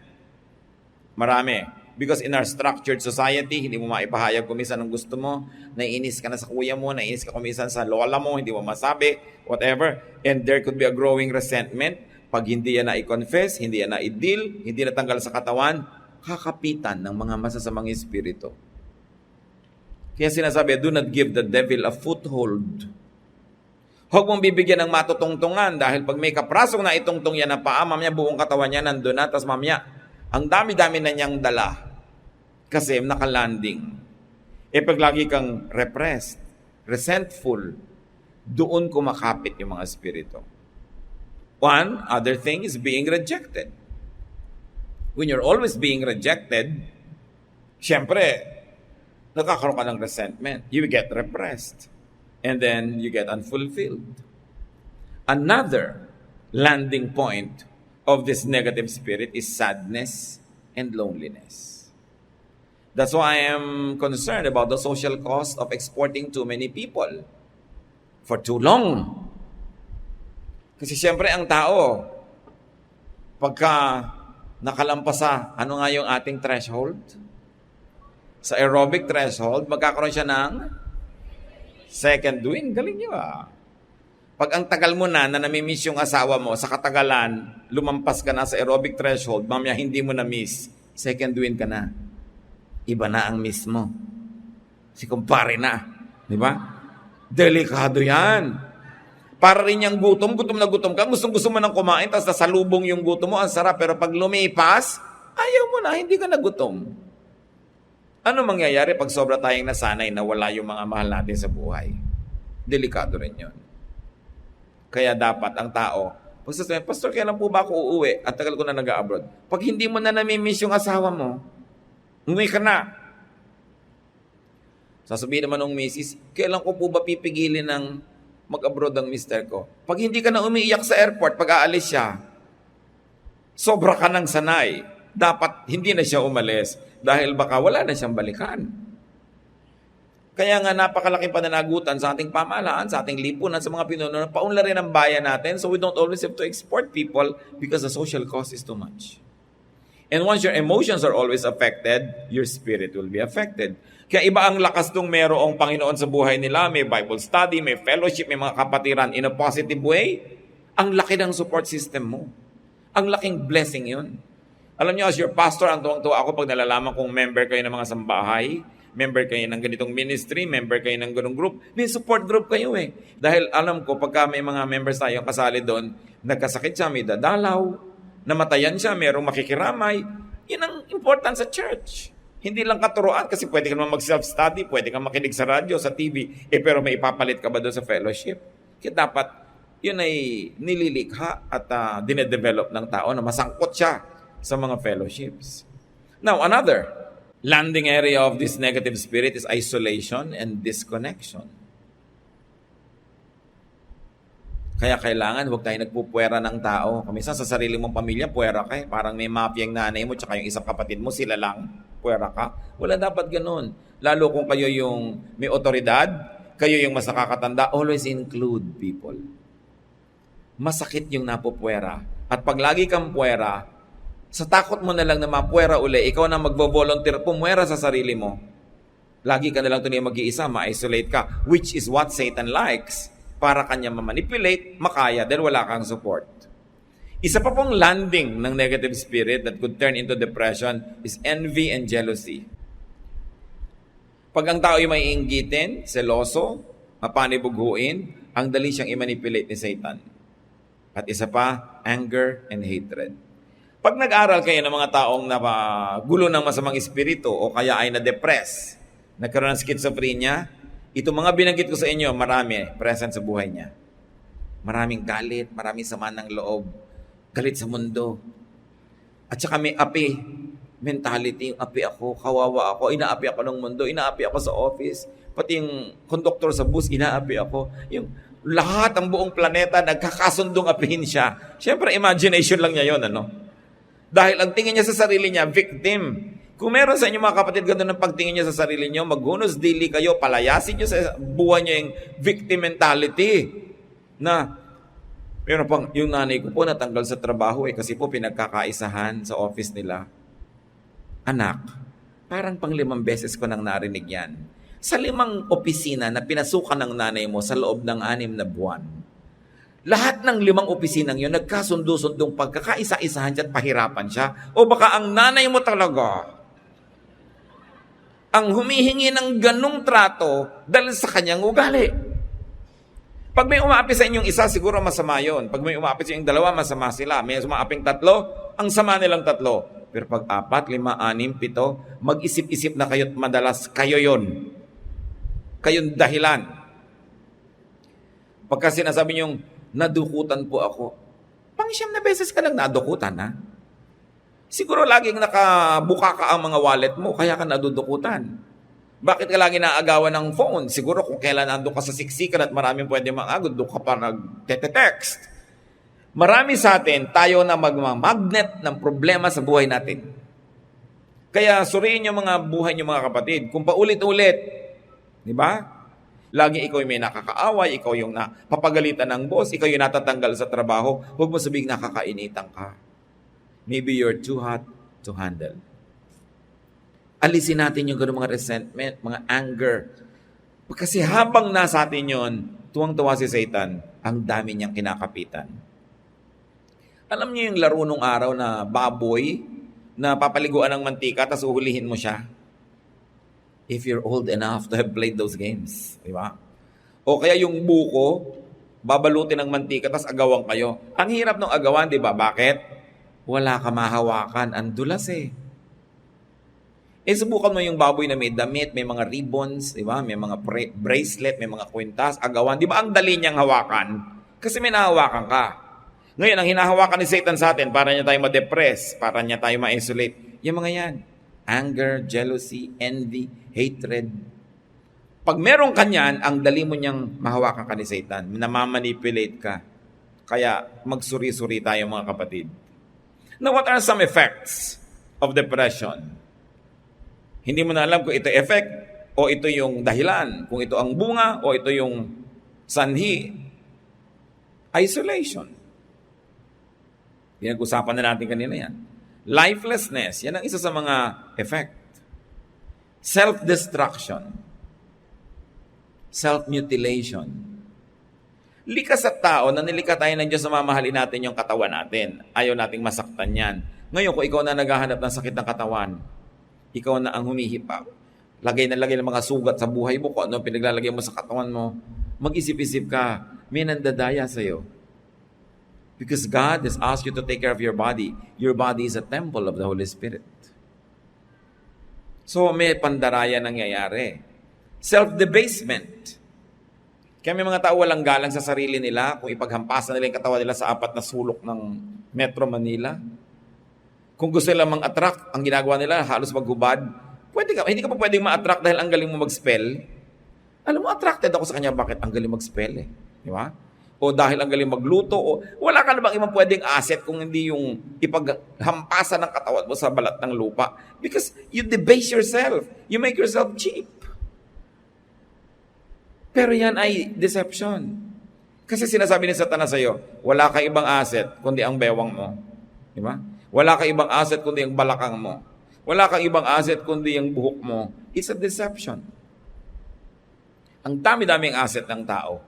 Marami. Because in our structured society, hindi mo maipahayag kung minsan ang gusto mo, naiinis ka na sa kuya mo, naiinis ka kung minsan sa lola mo, hindi mo masabi, whatever. And there could be a growing resentment. Pag hindi yan na i-confess, hindi yan na i-deal, hindi natanggal sa katawan, kakapitan ng mga masasamang espiritu. Kaya sinasabi, do not give the devil a foothold. Huwag mong bibigyan ng matutungtungan dahil pag may kaprasong na itungtong yan na paa, mamaya buong katawan niya nandun na, tapos mamaya, ang dami-dami na niyang dala kasi nakalanding. Pag lagi kang repressed, resentful, doon kumakapit yung mga espiritu. One other thing is being rejected. When you're always being rejected, syempre, nakakaroon ka ng resentment. You get repressed. And then you get unfulfilled. Another landing point of this negative spirit is sadness and loneliness. That's why I am concerned about the social cost of exporting too many people for too long. Kasi siyempre ang tao, pagka nakalampas sa ano nga yung ating threshold, sa aerobic threshold, magkakaroon siya ng second wind. Galing niyo ah. Pag ang tagal mo na namimiss yung asawa mo, sa katagalan, lumampas ka na sa aerobic threshold, mamaya hindi mo na-miss, second wind ka na. Iba na ang miss mo. Si kumpare na. Di ba? Delikado yan. Para rin yung gutom na gutom ka, gustong-gusto mo nang kumain, tapos nasalubong yung gutom mo, ang sarap, pero pag lumipas, ayaw mo na, hindi ka na gutom. Ano mangyayari pag sobra tayong nasanay na wala yung mga mahal natin sa buhay? Delikado rin yun. Kaya dapat ang tao, pag sasabihin, Pastor, kailan po ba ako uuwi? At tagal ko na nag-abroad. Pag hindi mo na namimiss yung asawa mo, umuwi ka na. Sasabihin naman ng misis, kailan ko po ba pipigilin ng mag-abroad ang mister ko? Pag hindi ka na umiiyak sa airport, pag aalis siya, sobra ka ng sanay. Dapat hindi na siya umalis dahil baka wala na siyang balikan. Kaya nga napakalaking pananagutan sa ating pamahalaan, sa ating lipunan, sa mga pinuno, paunla rin ang bayan natin so we don't always have to export people because the social cost is too much. And once your emotions are always affected, your spirit will be affected. Kaya iba ang lakas nung merong Panginoon sa buhay nila, may Bible study, may fellowship, may mga kapatiran in a positive way. Ang laki ng support system mo. Ang laking blessing yun. Alam niyo, as your pastor, ang tuwang-tuwa ako pag nalalaman kong member kayo ng mga sambahay, member kayo ng ganitong ministry, member kayo ng ganong group, may support group kayo eh. Dahil alam ko, pagka may mga members tayo kasali doon, nagkasakit siya, may dadalaw, namatayan siya, merong makikiramay, yun ang important sa church. Hindi lang katuroan kasi pwede ka naman mag-self-study, pwede ka makinig sa radyo, sa TV, pero may ipapalit ka ba doon sa fellowship? Kaya dapat, yun ay nililikha at dinedevelop ng tao na masangkot siya sa mga fellowships. Now, another landing area of this negative spirit is isolation and disconnection. Kaya kailangan huwag tayo nagpupuwera ng tao. Minsan sa sarili mong pamilya, puwera ka eh. Parang may mafia yung nanay mo tsaka yung isang kapatid mo, sila lang, puwera ka. Wala dapat ganun. Lalo kung kayo yung may otoridad, kayo yung mas nakakatanda, always include people. Masakit yung napupuwera. At pag lagi kang puwera, sa takot mo na lang na mapuwera uli, ikaw na magvo-volunteer, pumuwera sa sarili mo. Lagi ka na lang tuloy mag-iisa, ma-isolate ka, which is what Satan likes. Para kanya ma-manipulate, makaya, dahil wala kang support. Isa pa pong landing ng negative spirit that could turn into depression is envy and jealousy. Pag ang tao ay may inggitin, seloso, mapanibughuin, ang dali siyang i-manipulate ni Satan. At isa pa, anger and hatred. Pag nag-aral kayo ng mga taong gulo ng masamang espiritu o kaya ay na-depress, nagkaroon ng schizophrenia, itong mga binanggit ko sa inyo, marami present sa buhay niya. Maraming galit, maraming sama ng loob, galit sa mundo. At saka may api mentality, api ako, kawawa ako, inaapi ako ng mundo, inaapi ako sa office, pati yung conductor sa bus, inaapi ako. Yung lahat, ang buong planeta, nagkakasundong apihin siya. Siyempre, imagination lang niya yun, ano? Dahil ang tingin niya sa sarili niya, victim. Kung meron sa inyo mga kapatid, ganoon ang pagtingin niya sa sarili niyo, maghunos dili kayo, palayasin niyo sa buhay niyo yung victim mentality. Na, pero pang, yung nanay ko po natanggal sa trabaho kasi po pinagkakaisahan sa office nila. Anak, parang pang 5 beses ko nang narinig yan. Sa 5 opisina na pinasukan ng nanay mo sa loob ng 6 na buwan, lahat ng 5 opisinang yun, nagkasundo-sundong pagkakaisa-isahan siya at pahirapan siya. O baka ang nanay mo talaga, ang humihingi ng ganong trato dahil sa kanyang ugali. Pag may umaapi sa inyong isa, siguro masama yon. Pag may umaapi sa inyong 2, masama sila. May umaaping 3, ang sama nilang 3. Pero pag 4, 5, 6, 7, mag-isip-isip na kayo't madalas kayo yon. Kayong dahilan. Pagka sinasabi niyong, nadukutan po ako. Pang-9 na beses ka lang nadukutan, ha? Siguro laging nakabuka ka ang mga wallet mo, kaya ka nadudukutan. Bakit ka lagi naaagawan ng phone? Siguro kung kailan nandun ka sa siksikan at maraming pwede mangagod, doon ka pa nag-text. Marami sa atin, tayo na magmamagnet ng problema sa buhay natin. Kaya suriin niyo mga buhay niyo mga kapatid. Kung paulit-ulit, di ba? Lagi ikaw yung may nakakaaway, ikaw yung napapagalitan ng boss, ikaw yung natatanggal sa trabaho, huwag mo sabihing nakakainitan ka. Maybe you're too hot to handle. Alisin natin yung ganung mga resentment, mga anger. Kasi habang nasa atin yun, tuwang-tuwa si Satan, ang dami niyang kinakapitan. Alam niyo yung laro nung araw na baboy na papaliguan ng mantika tapos uhulihin mo siya? If you're old enough to have played those games. Di ba? O kaya yung buko, babalutin ng mantika tapos agawan kayo. Ang hirap ng agawan, di ba? Bakit? Wala ka mahawakan. Ang dulas eh. Subukan mo yung baboy na may damit, may mga ribbons, di ba? May mga bracelet, may mga kwintas, agawan. Di ba ang dali niyang hawakan? Kasi may nahawakan ka. Ngayon, ang hinahawakan ni Satan sa atin, para niya tayo ma-depress, para niya tayo ma-isolate. Yung mga yan. Anger, jealousy, envy, hatred. Pag meron ka niyan, ang dali mo niyang mahawakan ka ni Satan. Namamanipulate ka. Kaya magsuri-suri tayo mga kapatid. Now, what are some effects of depression? Hindi mo na alam kung ito effect o ito yung dahilan. Kung ito ang bunga o ito yung sanhi. Isolation. Pinag-usapan na natin kanina yan. Lifelessness, yan ang isa sa mga effect. Self-destruction. Self-mutilation. Likas at tao na nilikha tayo ng Diyos na mamahalin natin yung katawan natin. Ayaw nating masaktan yan. Ngayon, kung ikaw na naghahanap ng sakit ng katawan, ikaw na ang humihipa. Lagay na lagay ng mga sugat sa buhay mo, kung ano pinaglalagay mo sa katawan mo, mag-isip-isip ka, may nandadaya sa'yo. Because God has asked you to take care of your body. Your body is a temple of the Holy Spirit. So, may pandaraya nangyayari. Self-debasement. Kaya may mga tao walang galang sa sarili nila kung ipaghampasan nila yung katawan nila sa 4 na sulok ng Metro Manila. Kung gusto nila mang-attract, ang ginagawa nila halos maghubad. Hindi ka pa pwedeng ma-attract dahil ang galing mo mag-spell. Alam mo, attracted ako sa kanya, bakit ang galing mag-spell eh. Di ba? O dahil ang galing magluto, o wala ka na bang ibang pwedeng asset kung hindi yung ipaghampasan ng katawan mo sa balat ng lupa? Because you debase yourself. You make yourself cheap. Pero yan ay deception. Kasi sinasabi ni Satanas sa'yo, wala ka ibang asset kundi ang bewang mo. Di ba? Wala ka ibang asset kundi ang balakang mo. Wala kang ibang asset kundi ang buhok mo. It's a deception. Ang dami-daming asset ng tao.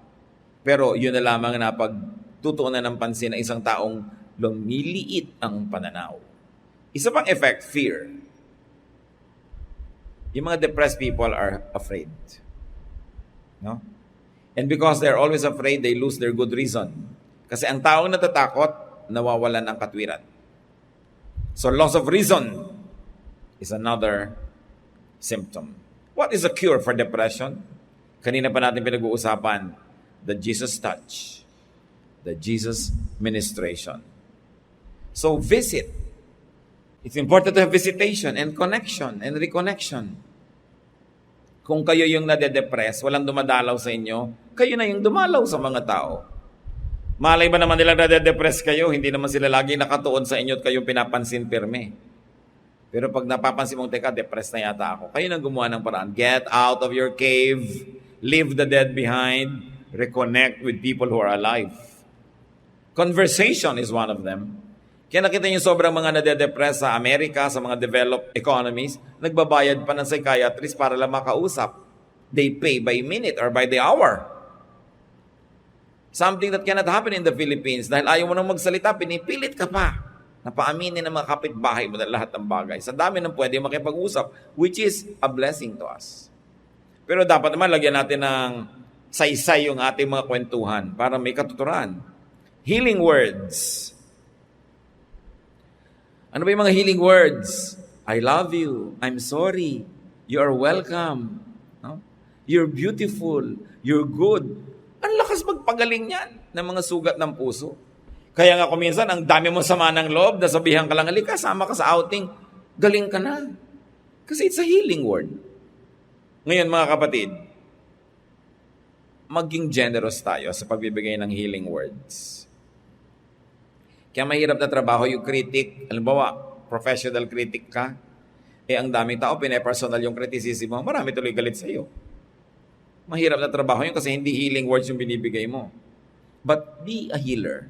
Pero yun na lamang na pagtutuunan ng pansin ng isang taong lumiliit ang pananaw. Isa pang effect, fear. Yung mga depressed people are afraid. No? And because they're always afraid, they lose their good reason. Kasi ang taong natatakot, nawawalan ng katwiran. So loss of reason is another symptom. What is a cure for depression? Kanina pa natin pinag-uusapan, the Jesus touch, the Jesus ministration. So visit It's important to have visitation and connection and reconnection. Kung kayo yung nade-depress, walang dumadalaw sa inyo, kayo na yung dumalaw sa mga tao. Malay ba naman nila nade-depress kayo, hindi naman sila lagi nakatuon sa inyo at kayong pinapansin pirme. Pero pag napapansin mong, teka, depressed na yata ako, kayo nang gumawa ng paraan. Get out of your cave, leave the dead behind, reconnect with people who are alive. Conversation is one of them. Kaya nakita niyo sobrang mga nade-depress sa Amerika, sa mga developed economies, nagbabayad pa ng psychiatrist para lang makausap. They pay by minute or by the hour. Something that cannot happen in the Philippines. Dahil ayaw mo nang magsalita, pinipilit ka pa. Napaaminin ng mga kapitbahay mo na lahat ng bagay. Sa dami ng pwede makipag-usap, which is a blessing to us. Pero dapat naman lagyan natin ng saysay yung ating mga kwentuhan para may katuturan. Healing words. Ano ba yung mga healing words? I love you. I'm sorry. You are welcome. No? You're beautiful. You're good. Ang lakas magpagaling yan ng mga sugat ng puso. Kaya nga kuminsan, ang dami mo sama ng loob, nasabihan ka lang, halika, sama ka sa outing, galing ka na. Kasi it's a healing word. Ngayon mga kapatid, maging generous tayo sa pagbibigay ng healing words. Kaya mahirap na trabaho yung critic. Halimbawa, professional critic ka, ang daming tao, pinapersonal yung criticism mo, marami tuloy galit sa iyo. Mahirap na trabaho yun kasi hindi healing words yung binibigay mo. But be a healer.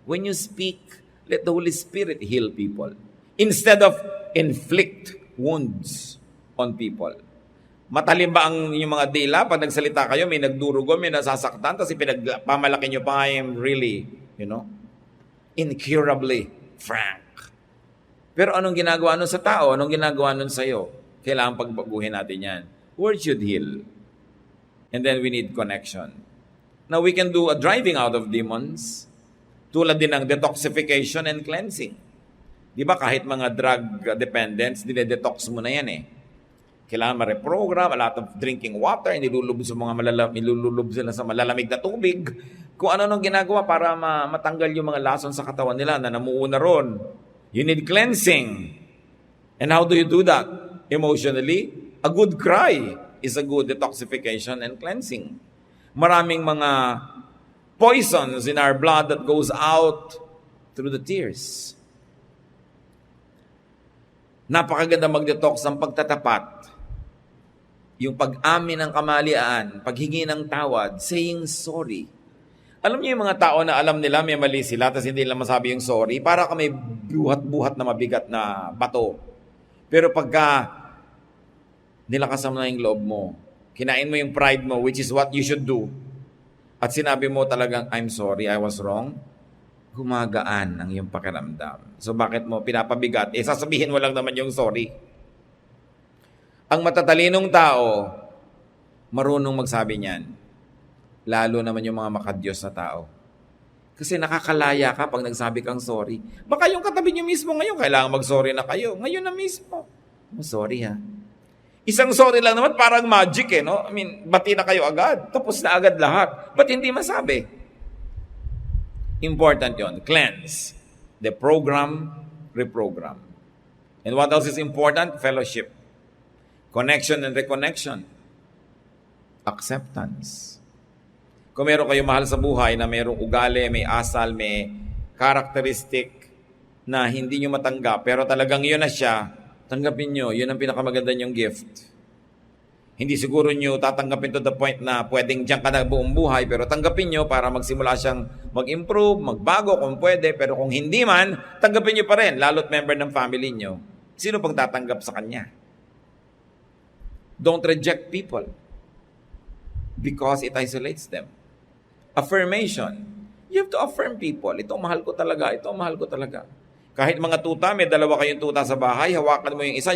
When you speak, let the Holy Spirit heal people. Instead of inflict wounds on people. Matalim ba ang yung mga dila? Pag nagsalita kayo, may nagdurugo, may nasasaktan, tapos pinagpamalaki nyo pa, I am really, incurably frank. Pero anong ginagawa nun sa tao? Anong ginagawa nun sa'yo? Kailangan pagbaguhin natin yan. Words should heal. And then we need connection. Now we can do a driving out of demons. Tulad din ng detoxification and cleansing. Di ba kahit mga drug dependents, dinedetox mo na yan eh. Kailangan ma-reprogram, a lot of drinking water, nilulub sila sa malalamig na tubig. Kung ano nang ginagawa para matanggal yung mga lason sa katawan nila na namuuna ron. You need cleansing. And how do you do that? Emotionally, a good cry is a good detoxification and cleansing. Maraming mga poisons in our blood that goes out through the tears. Napakaganda mag-detox ng pagtatapat. Yung pag-amin ng kamalian, paghingi ng tawad, saying sorry. Alam niyo yung mga tao na alam nila may mali sila tapos hindi nila masabi yung sorry, para ka may buhat-buhat na mabigat na bato. Pero pagka nilakasan mo na yung loob mo, kinain mo yung pride mo, which is what you should do, at sinabi mo talagang, I'm sorry, I was wrong, gumagaan ang iyong pakiramdam. So bakit mo pinapabigat? Sasabihin mo lang naman yung sorry. Ang matatalinong tao, marunong magsabi niyan. Lalo naman yung mga makadiyos na tao. Kasi nakakalaya ka pag nagsabi kang sorry. Baka yung katabi niyo mismo ngayon, kailangan mag-sorry na kayo. Ngayon na mismo. Sorry ha. Isang sorry lang naman, parang magic no? I mean, bati na kayo agad. Tapos na agad lahat. Ba't hindi masabi? Important yon. Cleanse. The program, reprogram. And what else is important? Fellowship. Connection and reconnection. Acceptance. Kung meron kayo mahal sa buhay na mayroong ugali, may asal, may characteristic na hindi nyo matanggap, pero talagang yun na siya, tanggapin nyo. Yun ang pinakamaganda nyong gift. Hindi siguro nyo tatanggapin to the point na pwedeng diyan ka na buong buhay, pero tanggapin nyo para magsimula siyang mag-improve, magbago kung pwede, pero kung hindi man, tanggapin nyo pa rin, lalo't member ng family nyo. Sino pang tatanggap sa kanya? Don't reject people because it isolates them. Affirmation. You have to affirm people. Ito, mahal ko talaga. Ito, mahal ko talaga. Kahit mga tuta, may dalawa kayong tuta sa bahay, hawakan mo yung isa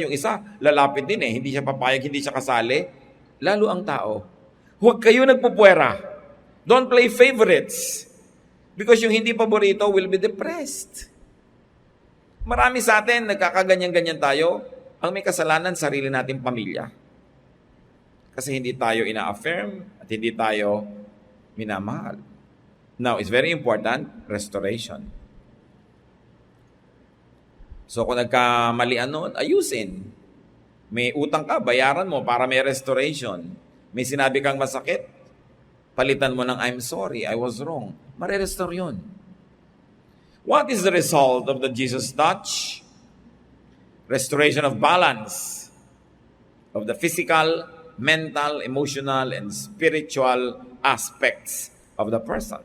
lalapit din eh. Hindi siya papayag, hindi siya kasali. Lalo ang tao. Huwag kayo nagpupwera. Don't play favorites. Because yung hindi paborito will be depressed. Marami sa atin, nagkakaganyan-ganyan tayo. Ang may kasalanan, sarili nating pamilya. Kasi hindi tayo ina-affirm at hindi tayo minamahal. Now, it's very important, restoration. So kung nagkamalian noon, ayusin. May utang ka, bayaran mo para may restoration. May sinabi kang masakit, palitan mo ng I'm sorry, I was wrong. Mare-restore yun. What is the result of the Jesus touch? Restoration of balance of the physical, mental, emotional, and spiritual aspects of the person.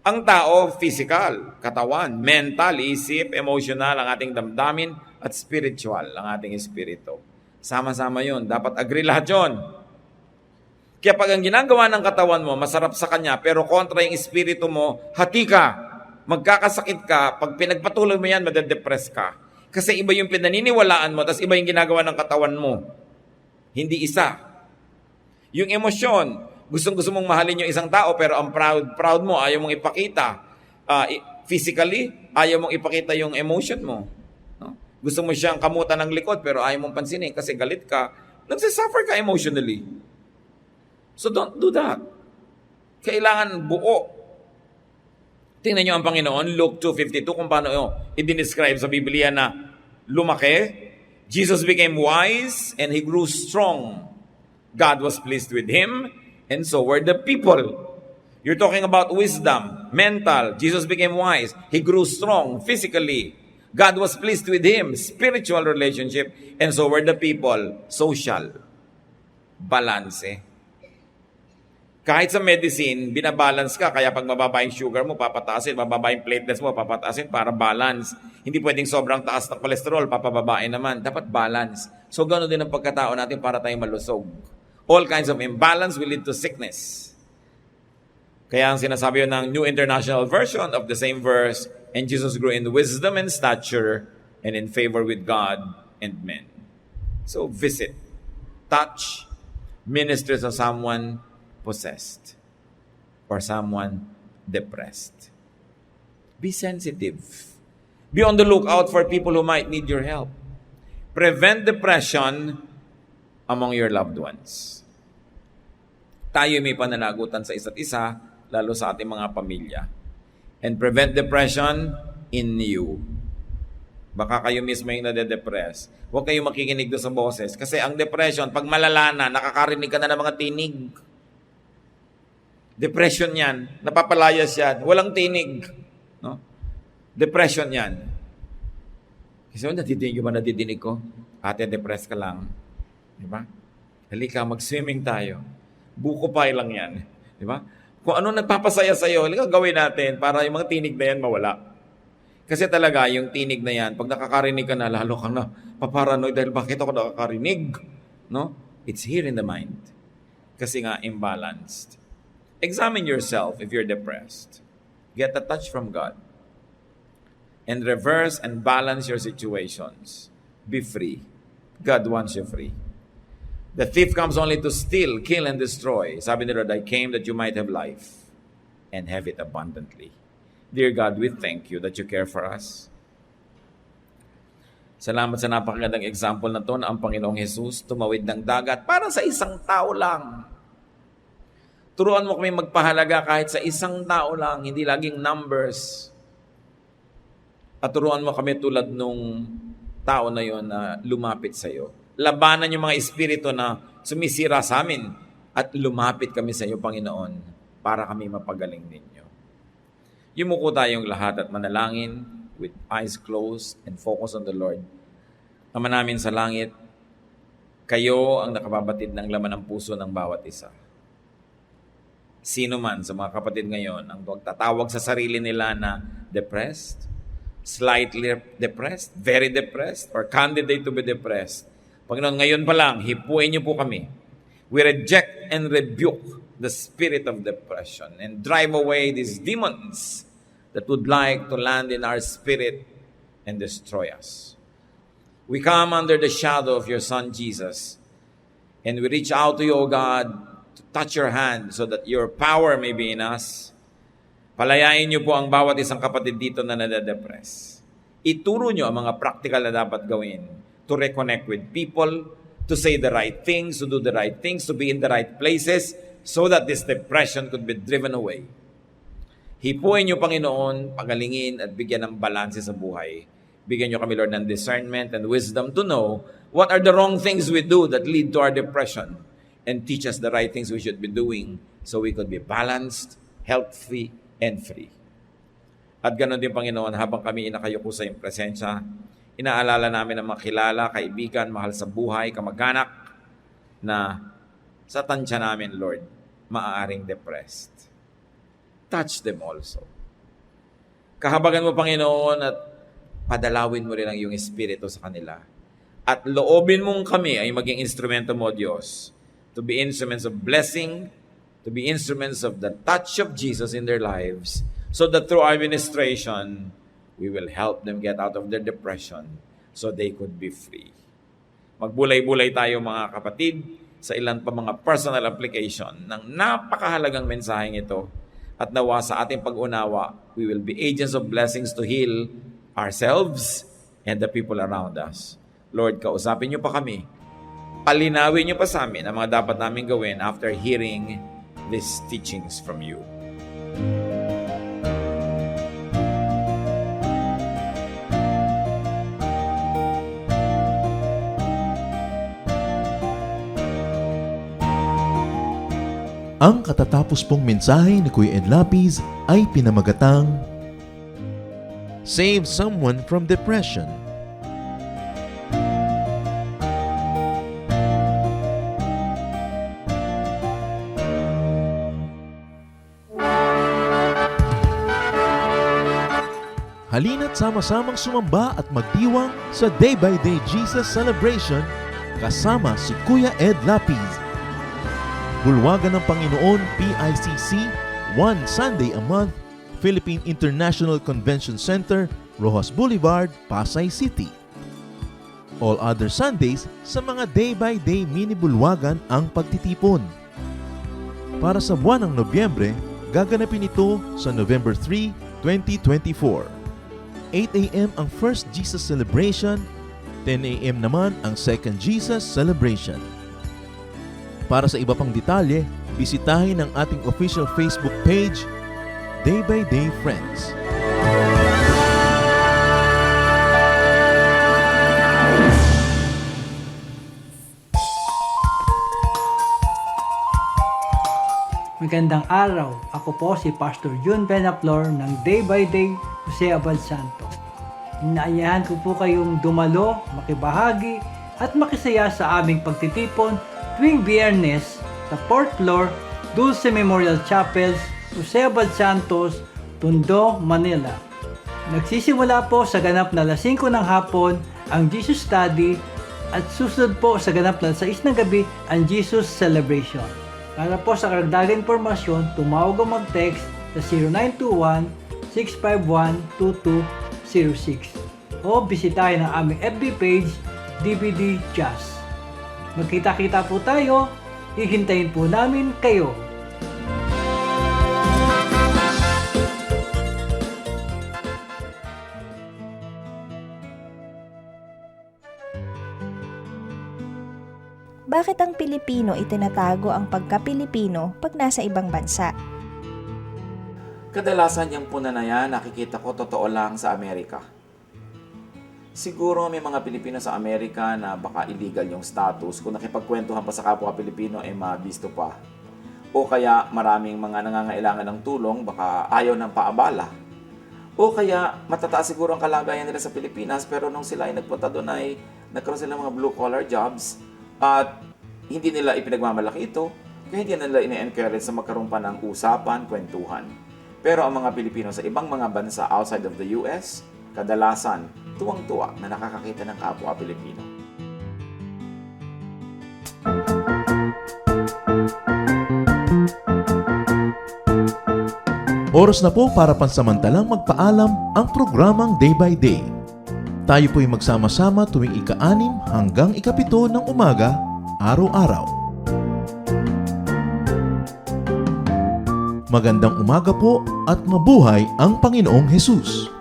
Ang tao, physical, katawan, mental, isip, emotional, ang ating damdamin, at spiritual, ang ating espiritu. Sama-sama yun. Dapat agree lahat yun. Kaya pag ang ginagawa ng katawan mo, masarap sa kanya, pero kontra yung espiritu mo, hati ka, magkakasakit ka, pag pinagpatuloy mo yan, madedepress ka. Kasi iba yung pinaniniwalaan mo, tapos iba yung ginagawa ng katawan mo. Hindi isa. Yung emosyon, gustong-gusto mong mahalin yung isang tao, pero ang proud mo, ayaw mong ipakita. Physically, ayaw mong ipakita yung emotion mo. No? Gusto mo siyang kamutan ng likod, pero ayaw mong pansinin kasi galit ka. Nagsasuffer ka emotionally. So don't do that. Kailangan buo. Tingnan niyo ang Panginoon, Luke 2:52, kung paano i-describe sa Biblia na lumaki. Jesus became wise and he grew strong. God was pleased with him, and so were the people. You're talking about wisdom, mental. Jesus became wise. He grew strong physically. God was pleased with him, spiritual relationship, and so were the people, social. Balance eh. Kahit sa medicine, binabalance ka. Kaya pag mababa yung sugar mo, papataasin. Mababa yung platelets mo, papataasin para balance. Hindi pwedeng sobrang taas ng cholesterol, papababain naman. Dapat balance. So, gano'n din ang pagkatao natin para tayong malusog. All kinds of imbalance will lead to sickness. Kaya ang sinasabi yun ng New International Version of the same verse, and Jesus grew in wisdom and stature and in favor with God and men. So, visit, touch, minister to someone possessed or someone depressed. Be sensitive. Be on the lookout for people who might need your help. Prevent depression among your loved ones. Tayo may pananagutan sa isa't isa, lalo sa ating mga pamilya. And prevent depression in you. Baka kayo mismo yung nade-depress. Huwag kayong makikinig doon sa boses. Kasi ang depression, pag malala na, nakakarinig ka na ng mga tinig. Depression yan. Napapalayas yan. Walang tinig. No? Depression yan. Kasi nadidinig ko? Ate, depressed ka lang. Diba? Halika, mag-swimming tayo. Buko pie lang yan. Diba? Kung ano nagpapasaya sa'yo, halika gawin natin para yung mga tinig na yan mawala. Kasi talaga, yung tinig na yan, pag nakakarinig ka na, lalo kang na paparanoid dahil bakit ako nakakarinig? No? It's here in the mind. Kasi nga, imbalanced. Examine yourself if you're depressed. Get a touch from God. And reverse and balance your situations. Be free. God wants you free. The thief comes only to steal, kill, and destroy. Sabi ni Lord, I came that you might have life and have it abundantly. Dear God, we thank you that you care for us. Salamat sa napakagandang example na to na ang Panginoong Jesus tumawid ng dagat para sa isang tao lang. Turuan mo kami magpahalaga kahit sa isang tao lang, hindi laging numbers. At turuan mo kami tulad nung tao na yon na lumapit sa iyo. Labanan yung mga espiritu na sumisira sa amin at lumapit kami sa iyo, Panginoon, para kami mapagaling ninyo. Yumuko tayong lahat at manalangin with eyes closed and focus on the Lord. Ama namin sa langit, kayo ang nakababatid ng laman ng puso ng bawat isa. Sino man sa mga kapatid ngayon ang tatawag sa sarili nila na depressed, slightly depressed, very depressed, or candidate to be depressed. Panginoon, ngayon pa lang, hipuin niyo po kami. We reject and rebuke the spirit of depression and drive away these demons that would like to land in our spirit and destroy us. We come under the shadow of your Son, Jesus, and we reach out to you, O God, to touch your hand so that your power may be in us. Palayain niyo po ang bawat isang kapatid dito na nade-depress. Ituro niyo ang mga practical na dapat gawin to reconnect with people, to say the right things, to do the right things, to be in the right places so that this depression could be driven away. Hipuin niyo, Panginoon, pagalingin at bigyan ng balanse sa buhay. Bigyan nyo kami, Lord, ng discernment and wisdom to know what are the wrong things we do that lead to our depression, and teach us the right things we should be doing so we could be balanced, healthy, and free. At ganoon din, Panginoon, habang kami inakayuko sa iyong presensya, inaalala namin ang mga kilala, kaibigan, mahal sa buhay, kamag-anak na sa tansya namin, Lord, maaaring depressed. Touch them also. Kahabagan mo, Panginoon, at padalawin mo rin ang iyong espiritu sa kanila. At loobin mong kami ay maging instrumento mo, Diyos, to be instruments of blessing, to be instruments of the touch of Jesus in their lives, so that through our ministration, we will help them get out of their depression so they could be free. Magbulay-bulay tayo, mga kapatid, sa ilan pa mga personal application ng napakahalagang mensaheng ito, at nawa sa ating pag-unawa, we will be agents of blessings to heal ourselves and the people around us. Lord, kausapin niyo pa kami. Palinawin niyo pa sa amin ang mga dapat namin gawin after hearing these teachings from you. Ang katatapos pong mensahe ni Kuya Ed Lapiz ay pinamagatang Save Someone from Depression. Halina't sama-samang sumamba at magdiwang sa Day by Day Jesus Celebration kasama si Kuya Ed Lapiz. Bulwagan ng Panginoon, PICC, one Sunday a month, Philippine International Convention Center, Rojas Boulevard, Pasay City. All other Sundays, sa mga day-by-day mini-bulwagan ang pagtitipon. Para sa buwan ng Nobyembre, gaganapin ito sa November 3, 2024. 8 a.m. ang First Jesus Celebration, 10 a.m. naman ang Second Jesus Celebration. Para sa iba pang detalye, bisitahin ang ating official Facebook page, Day by Day Friends. Magandang araw. Ako po si Pastor Jun Benaplor ng Day by Day Jose Abad Santo. Inaayahan ko po kayong dumalo, makibahagi at makisaya sa aming pagtitipon tuwing Biyernes sa 4th floor, Dulce Memorial Chapels, Jose Abad Santos, Tondo, Manila. Nagsisimula po sa ganap na 5 ng hapon ang Jesus Study at susunod po sa ganap na 6 ng gabi ang Jesus Celebration. Para po sa karagdagang impormasyon, tumawag o mag-text sa 0921-651-2206 o bisitahin ang aming FB page, DVD Jazz. Magkita-kita po tayo, hihintayin po namin kayo. Bakit ang Pilipino itinatago ang pagka-Pilipino pag nasa ibang bansa? Kadalasan yung punanayan, nakikita ko totoo lang sa Amerika. Siguro may mga Pilipino sa Amerika na baka illegal yung status. Kung nakipagkwentuhan pa sa kapwa Pilipino, mabisto pa. O kaya maraming mga nangangailangan ng tulong, baka ayaw ng paabala. O kaya matataas siguro ang kalagayan nila sa Pilipinas, pero nung sila ay nagpunta doon ay nagkaroon sila mga blue-collar jobs at hindi nila ipinagmamalaki ito, kaya hindi nila ine-encourage sa magkaroon pa ng usapan, kwentuhan. Pero ang mga Pilipino sa ibang mga bansa outside of the US, kadalasan tuwang-tuwa na nakakakita ng kapwa Pilipino. Oras na po para pansamantalang magpaalam ang programang Day by Day. Tayo po'y magsama-sama tuwing ika-6 hanggang ika-7 ng umaga, araw-araw. Magandang umaga po at mabuhay ang Panginoong Hesus!